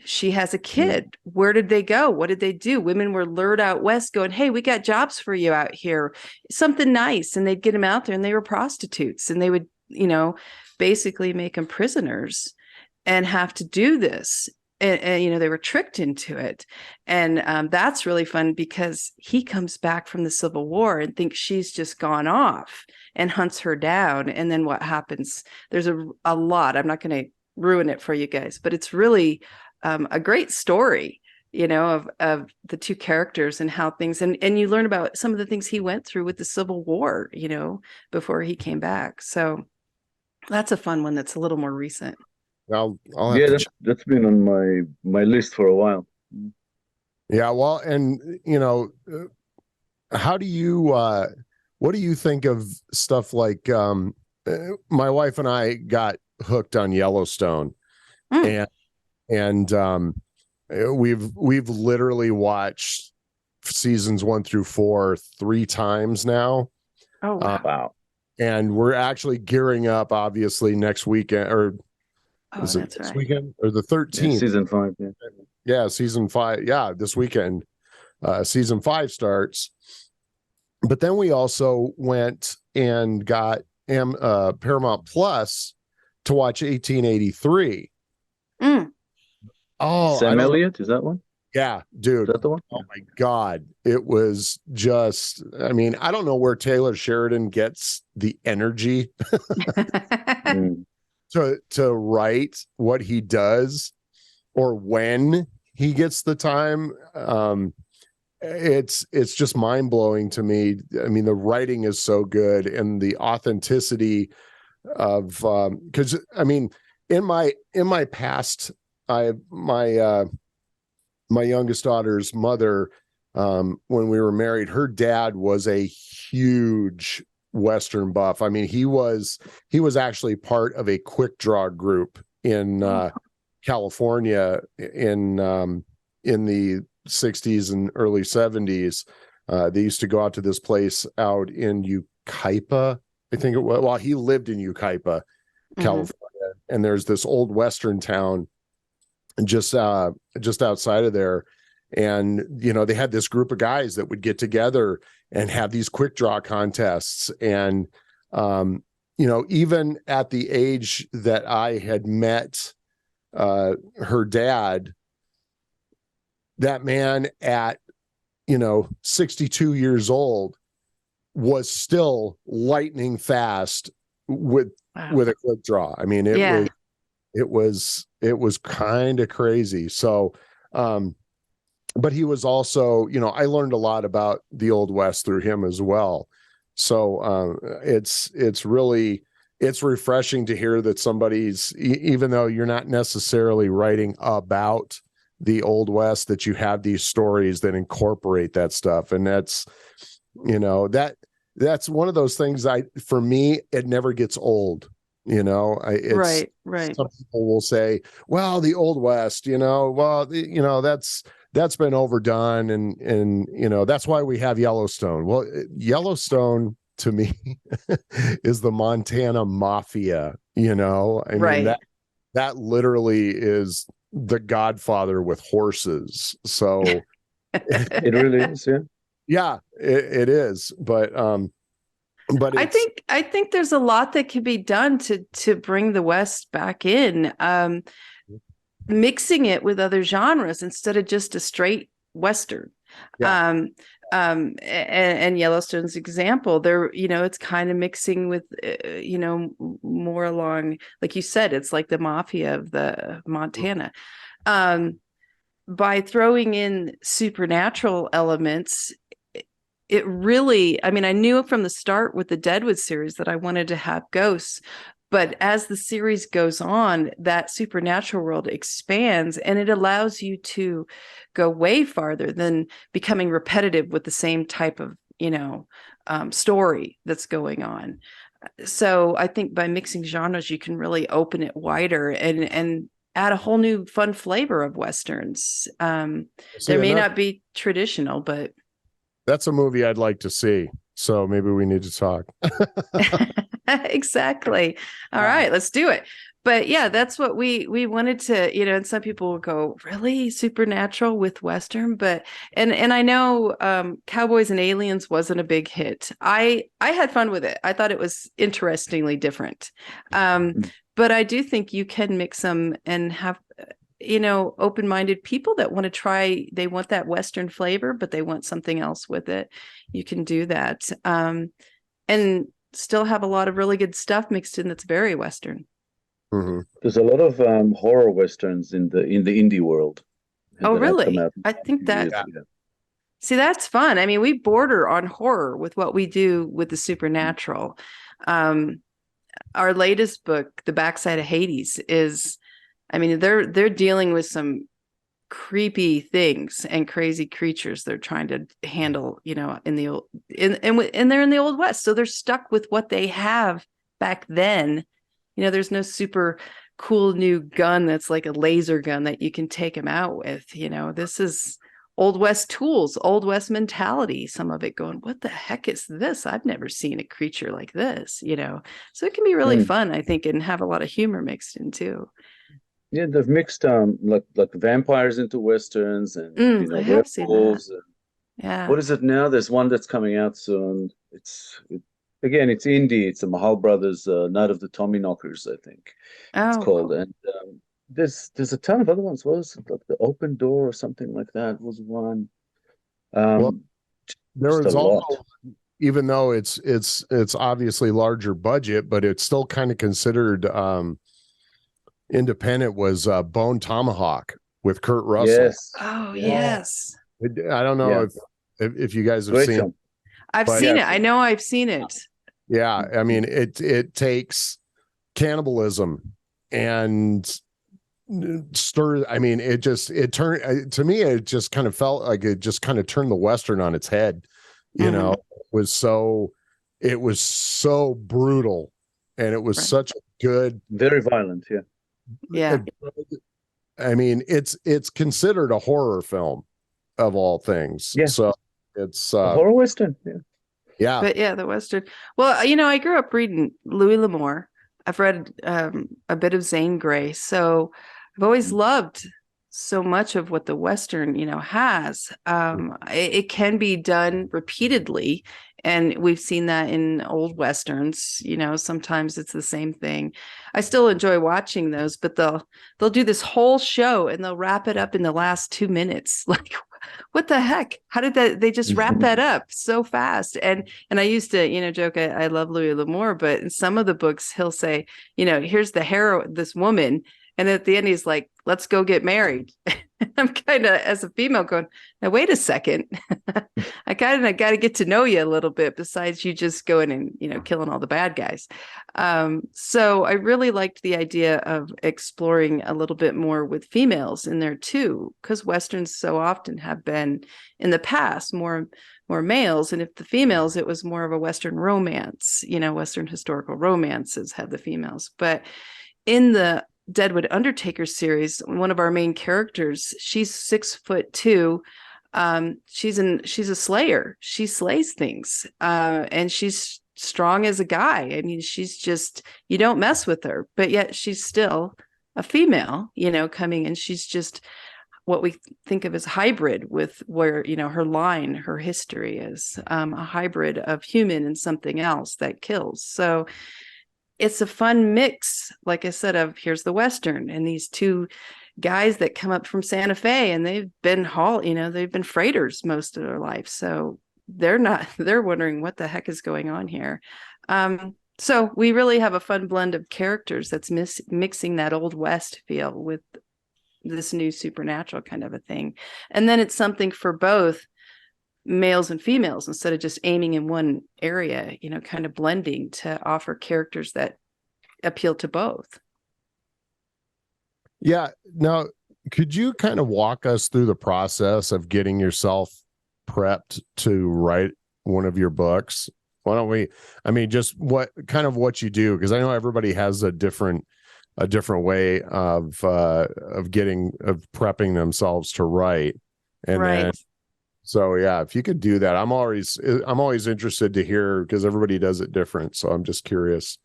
[SPEAKER 3] She has a kid. Where did they go? What did they do? Women were lured out west going, hey, we got jobs for you out here, something nice. And they'd get them out there, and they were prostitutes, and they would, you know, basically make them prisoners and have to do this. And you know, they were tricked into it. And that's really fun, because he comes back from the Civil War and thinks she's just gone off and hunts her down. And then what happens? There's a lot. I'm not going to ruin it for you guys, but it's really a great story, you know, of the two characters and how things, and you learn about some of the things he went through with the Civil War, you know, before he came back. So that's a fun one. That's a little more recent.
[SPEAKER 1] I'll have
[SPEAKER 2] Yeah,
[SPEAKER 1] to
[SPEAKER 2] that's been on my list for a while.
[SPEAKER 1] Yeah, well, and you know, how do you what do you think of stuff like my wife and I got hooked on Yellowstone, and we've literally watched seasons 1 through 4 3 times now.
[SPEAKER 3] Oh wow.
[SPEAKER 2] Wow.
[SPEAKER 1] And we're actually gearing up, obviously, next weekend, or is it
[SPEAKER 3] That's
[SPEAKER 1] this
[SPEAKER 3] right.
[SPEAKER 1] weekend or the 13th?
[SPEAKER 2] Yeah, season 5, yeah.
[SPEAKER 1] Yeah, season 5. Yeah, this weekend, season 5 starts. But then we also went and got Paramount Plus to watch 1883. Oh,
[SPEAKER 2] Sam Elliott, is that one?
[SPEAKER 1] Yeah, dude.
[SPEAKER 2] Is that the one?
[SPEAKER 1] Oh my God. It was just, I mean, I don't know where Taylor Sheridan gets the energy to write what he does, or when he gets the time. It's just mind-blowing to me. I mean, the writing is so good, and the authenticity of because I mean, in my past, my youngest daughter's mother, when we were married, her dad was a huge Western buff. I mean, he was actually part of a quick draw group in California in the 60s and early 70s. They used to go out to this place out in Yucaipa, I think it was. Well, he lived in Yucaipa, California, and there's this old Western town just outside of there. And, you know, they had this group of guys that would get together and have these quick draw contests. And, you know, even at the age that I had met her dad, that man at, you know, 62 years old was still lightning fast with a quick draw. I mean, it was kind of crazy. So, but he was also, you know, I learned a lot about the Old West through him as well. So it's refreshing to hear that somebody's, even though you're not necessarily writing about the Old West, that you have these stories that incorporate that stuff. And that's, you know, that's one of those things for me, it never gets old. You know,
[SPEAKER 3] right.
[SPEAKER 1] Some people will say, well, the Old West, you know, well, you know, that's been overdone. And, you know, that's why we have Yellowstone. Well, Yellowstone to me is the Montana Mafia, you know, I mean, that literally is the Godfather with horses. So
[SPEAKER 2] it really is. Yeah.
[SPEAKER 1] Yeah, it is, but
[SPEAKER 3] I
[SPEAKER 1] it's,
[SPEAKER 3] think there's a lot that can be done to bring the West back in, mixing it with other genres instead of just a straight Western.
[SPEAKER 1] Yeah.
[SPEAKER 3] And Yellowstone's example, there, it's kind of mixing with, more along, like you said, it's like the mafia of the Montana. By throwing in supernatural elements, it really, I mean, I knew from the start with the Deadwood series that I wanted to have ghosts, but as the series goes on, that supernatural world expands and it allows you to go way farther than becoming repetitive with the same type of, story that's going on. So I think by mixing genres, you can really open it wider and add a whole new fun flavor of Westerns. There may not be traditional, but
[SPEAKER 1] that's a movie I'd like to see. So maybe we need to talk.
[SPEAKER 3] exactly. All right, let's do it. But yeah, that's what we wanted to, and some people will go, really supernatural with Western, but and I know Cowboys and Aliens wasn't a big hit. I had fun with it. I thought it was interestingly different. But I do think you can mix them and have open-minded people that want to try, they want that Western flavor, but they want something else with it. You can do that. And still have a lot of really good stuff mixed in that's very Western.
[SPEAKER 1] Mm-hmm.
[SPEAKER 2] There's a lot of horror westerns in the indie world.
[SPEAKER 3] Oh, really? I think that.
[SPEAKER 2] Yeah.
[SPEAKER 3] See, that's fun. I mean, we border on horror with what we do with the supernatural. Our latest book, The Backside of Hades, is, I mean, they're dealing with some creepy things and crazy creatures they're trying to handle, in the old, and they're in the Old West, so they're stuck with what they have back then. There's no super cool new gun that's like a laser gun that you can take them out with. This is Old West tools, Old West mentality. Some of it going, what the heck is this? I've never seen a creature like this. So it can be really fun, I think, and have a lot of humor mixed in too.
[SPEAKER 2] Yeah, they've mixed like vampires into westerns and
[SPEAKER 3] werewolves. Yeah.
[SPEAKER 2] What is it now? There's one that's coming out soon. It's indie. It's the Mahal Brothers, Night of the Tommyknockers, I think it's called. Cool. And there's a ton of other ones. What was it? Like The Open Door or something like that was one.
[SPEAKER 1] Well, there was also, even though it's obviously larger budget, but it's still kind of considered independent, was Bone Tomahawk with Kurt Russell.
[SPEAKER 2] Yes.
[SPEAKER 3] Oh, yes.
[SPEAKER 1] I don't know if you guys have seen it.
[SPEAKER 3] I've seen it. I know I've seen it.
[SPEAKER 1] Yeah. I mean, it takes cannibalism and stir. I mean, it turned, to me, it just kind of felt like it just kind of turned the Western on its head. It was so brutal, and it was such a good,
[SPEAKER 2] very violent. Yeah.
[SPEAKER 3] Yeah.
[SPEAKER 1] I mean, it's considered a horror film of all things.
[SPEAKER 2] Yeah.
[SPEAKER 1] So it's
[SPEAKER 2] a horror Western. Yeah.
[SPEAKER 1] Yeah.
[SPEAKER 3] But yeah, the Western. Well, I grew up reading Louis L'Amour. I've read a bit of Zane Grey. So I've always loved so much of what the Western, has. It can be done repeatedly. And we've seen that in old Westerns, sometimes it's the same thing. I still enjoy watching those, but they'll do this whole show and they'll wrap it up in the last 2 minutes. Like, what the heck? How did they just wrap that up so fast? And I used to, joke, I love Louis L'Amour, but in some of the books, he'll say, here's the hero, this woman. And at the end, he's like, let's go get married. I'm kind of, as a female, going, now, wait a second. I kind of got to get to know you a little bit besides you just going and, killing all the bad guys. So I really liked the idea of exploring a little bit more with females in there too, because Westerns so often have been in the past more males. And if the females, it was more of a Western romance, Western historical romances had the females. But in the Deadwood Undertaker series, one of our main characters, she's 6'2". She's a slayer. She slays things. And she's strong as a guy. I mean, she's just, you don't mess with her, but yet she's still a female, coming in. She's just what we think of as hybrid, with where, her line, her history is a hybrid of human and something else that kills. So it's a fun mix, like I said, of here's the Western and these two guys that come up from Santa Fe, and they've been they've been freighters most of their life. So they're wondering what the heck is going on here. So we really have a fun blend of characters that's mixing that Old West feel with this new supernatural kind of a thing. And then it's something for both males and females, instead of just aiming in one area, kind of blending to offer characters that appeal to both.
[SPEAKER 1] Yeah. Now, could you kind of walk us through the process of getting yourself prepped to write one of your books? Why don't we, just what you do? Because I know everybody has a different way of prepping themselves to write. And
[SPEAKER 3] right.
[SPEAKER 1] Then, so yeah, if you could do that, I'm always interested to hear, because everybody does it different. So I'm just curious.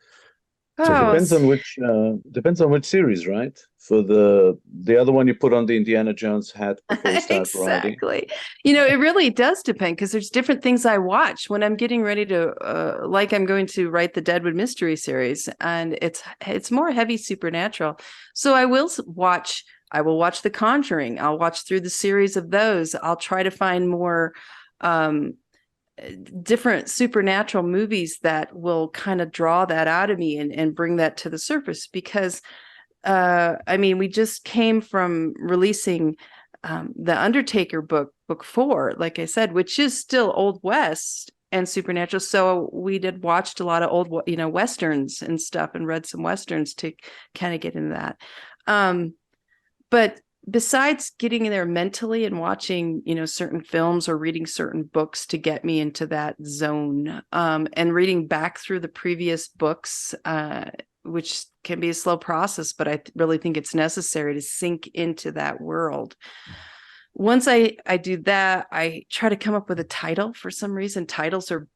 [SPEAKER 2] So depends on which series, right? For the other one, you put on the Indiana Jones hat before you start writing.
[SPEAKER 3] Exactly. It really does depend, because there's different things I watch when I'm getting ready to, I'm going to write the Deadwood Mystery series, and it's more heavy supernatural. So I will watch The Conjuring. I'll watch through the series of those. I'll try to find more different supernatural movies that will kind of draw that out of me and bring that to the surface, because we just came from releasing the Undertaker book 4, like I said, which is still Old West and supernatural. So we watched a lot of old Westerns and stuff, and read some Westerns to kind of get into that. But besides getting in there mentally and watching, certain films or reading certain books to get me into that zone, and reading back through the previous books, which can be a slow process, but I really think it's necessary to sink into that world. Once I do that, I try to come up with a title. For some reason, titles are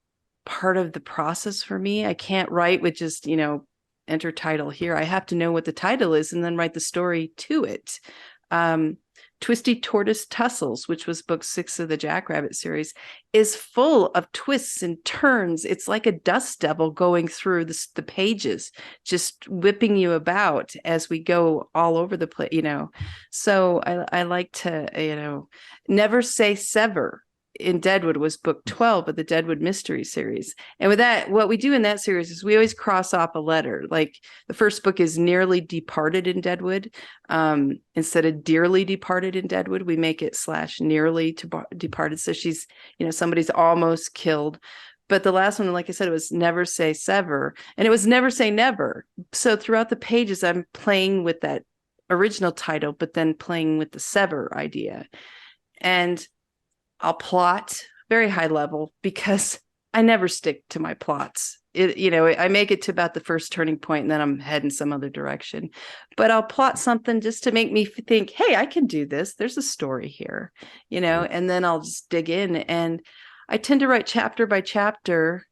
[SPEAKER 3] part of the process for me. I can't write with just, enter title here. I have to know what the title is and then write the story to it. Twisty Tortoise Tussles, which was book 6 of the Jackrabbit series, is full of twists and turns. It's like a dust devil going through the pages, just whipping you about as we go all over the place, So I like to, Never Say Sever in Deadwood was book 12 of the Deadwood Mystery series. And with that, what we do in that series is we always cross off a letter. Like the first book is Nearly Departed in Deadwood. Instead of Dearly Departed in Deadwood, we make it /nearly departed. So she's, somebody's almost killed. But the last one, like I said, it was Never Say Sever, and it was Never Say Never. So throughout the pages, I'm playing with that original title, but then playing with the sever idea. And I'll plot very high level, because I never stick to my plots. I make it to about the first turning point, and then I'm heading some other direction. But I'll plot something just to make me think, hey, I can do this. There's a story here, and then I'll just dig in. And I tend to write chapter by chapter,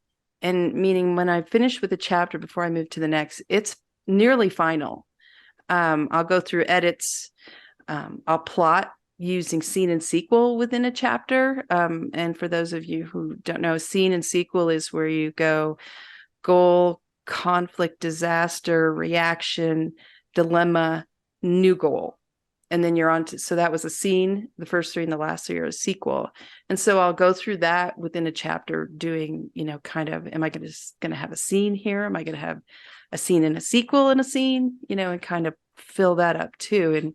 [SPEAKER 3] and meaning when I finish with a chapter before I move to the next, it's nearly final. I'll go through edits. I'll plot using scene and sequel within a chapter. And for those of you who don't know, scene and sequel is where you go goal, conflict, disaster, reaction, dilemma, new goal. And then you're on to, so that was a scene, the first 3 and the last 3 are a sequel. And so I'll go through that within a chapter doing, kind of, am I going to have a scene here? Am I going to have a scene and a sequel and a scene, and kind of fill that up too. And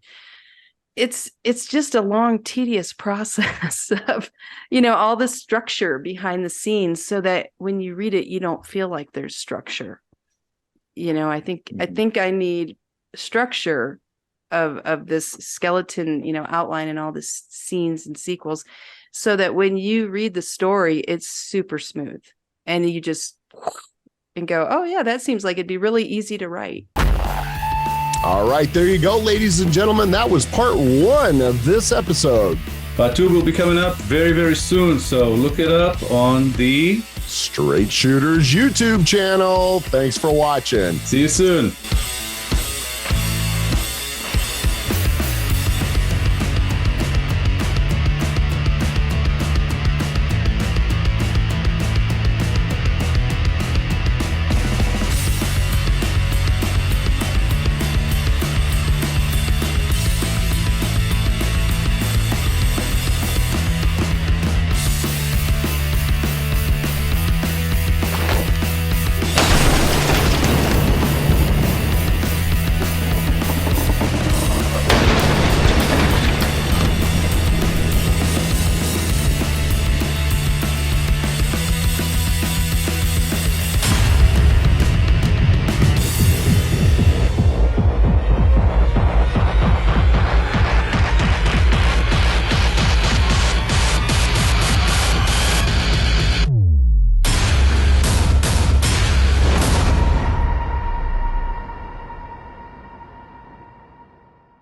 [SPEAKER 3] it's just a long, tedious process of, all the structure behind the scenes, so that when you read it, you don't feel like there's structure. I think I need structure of this skeleton, outline and all this scenes and sequels, so that when you read the story, it's super smooth and you just and go, oh yeah, that seems like it'd be really easy to write.
[SPEAKER 1] All right, there you go, ladies and gentlemen. That was part 1 of this episode.
[SPEAKER 4] Part 2 will be coming up very, very soon, so look it up on the
[SPEAKER 1] Straight Shooters YouTube channel. Thanks for watching.
[SPEAKER 4] See you soon.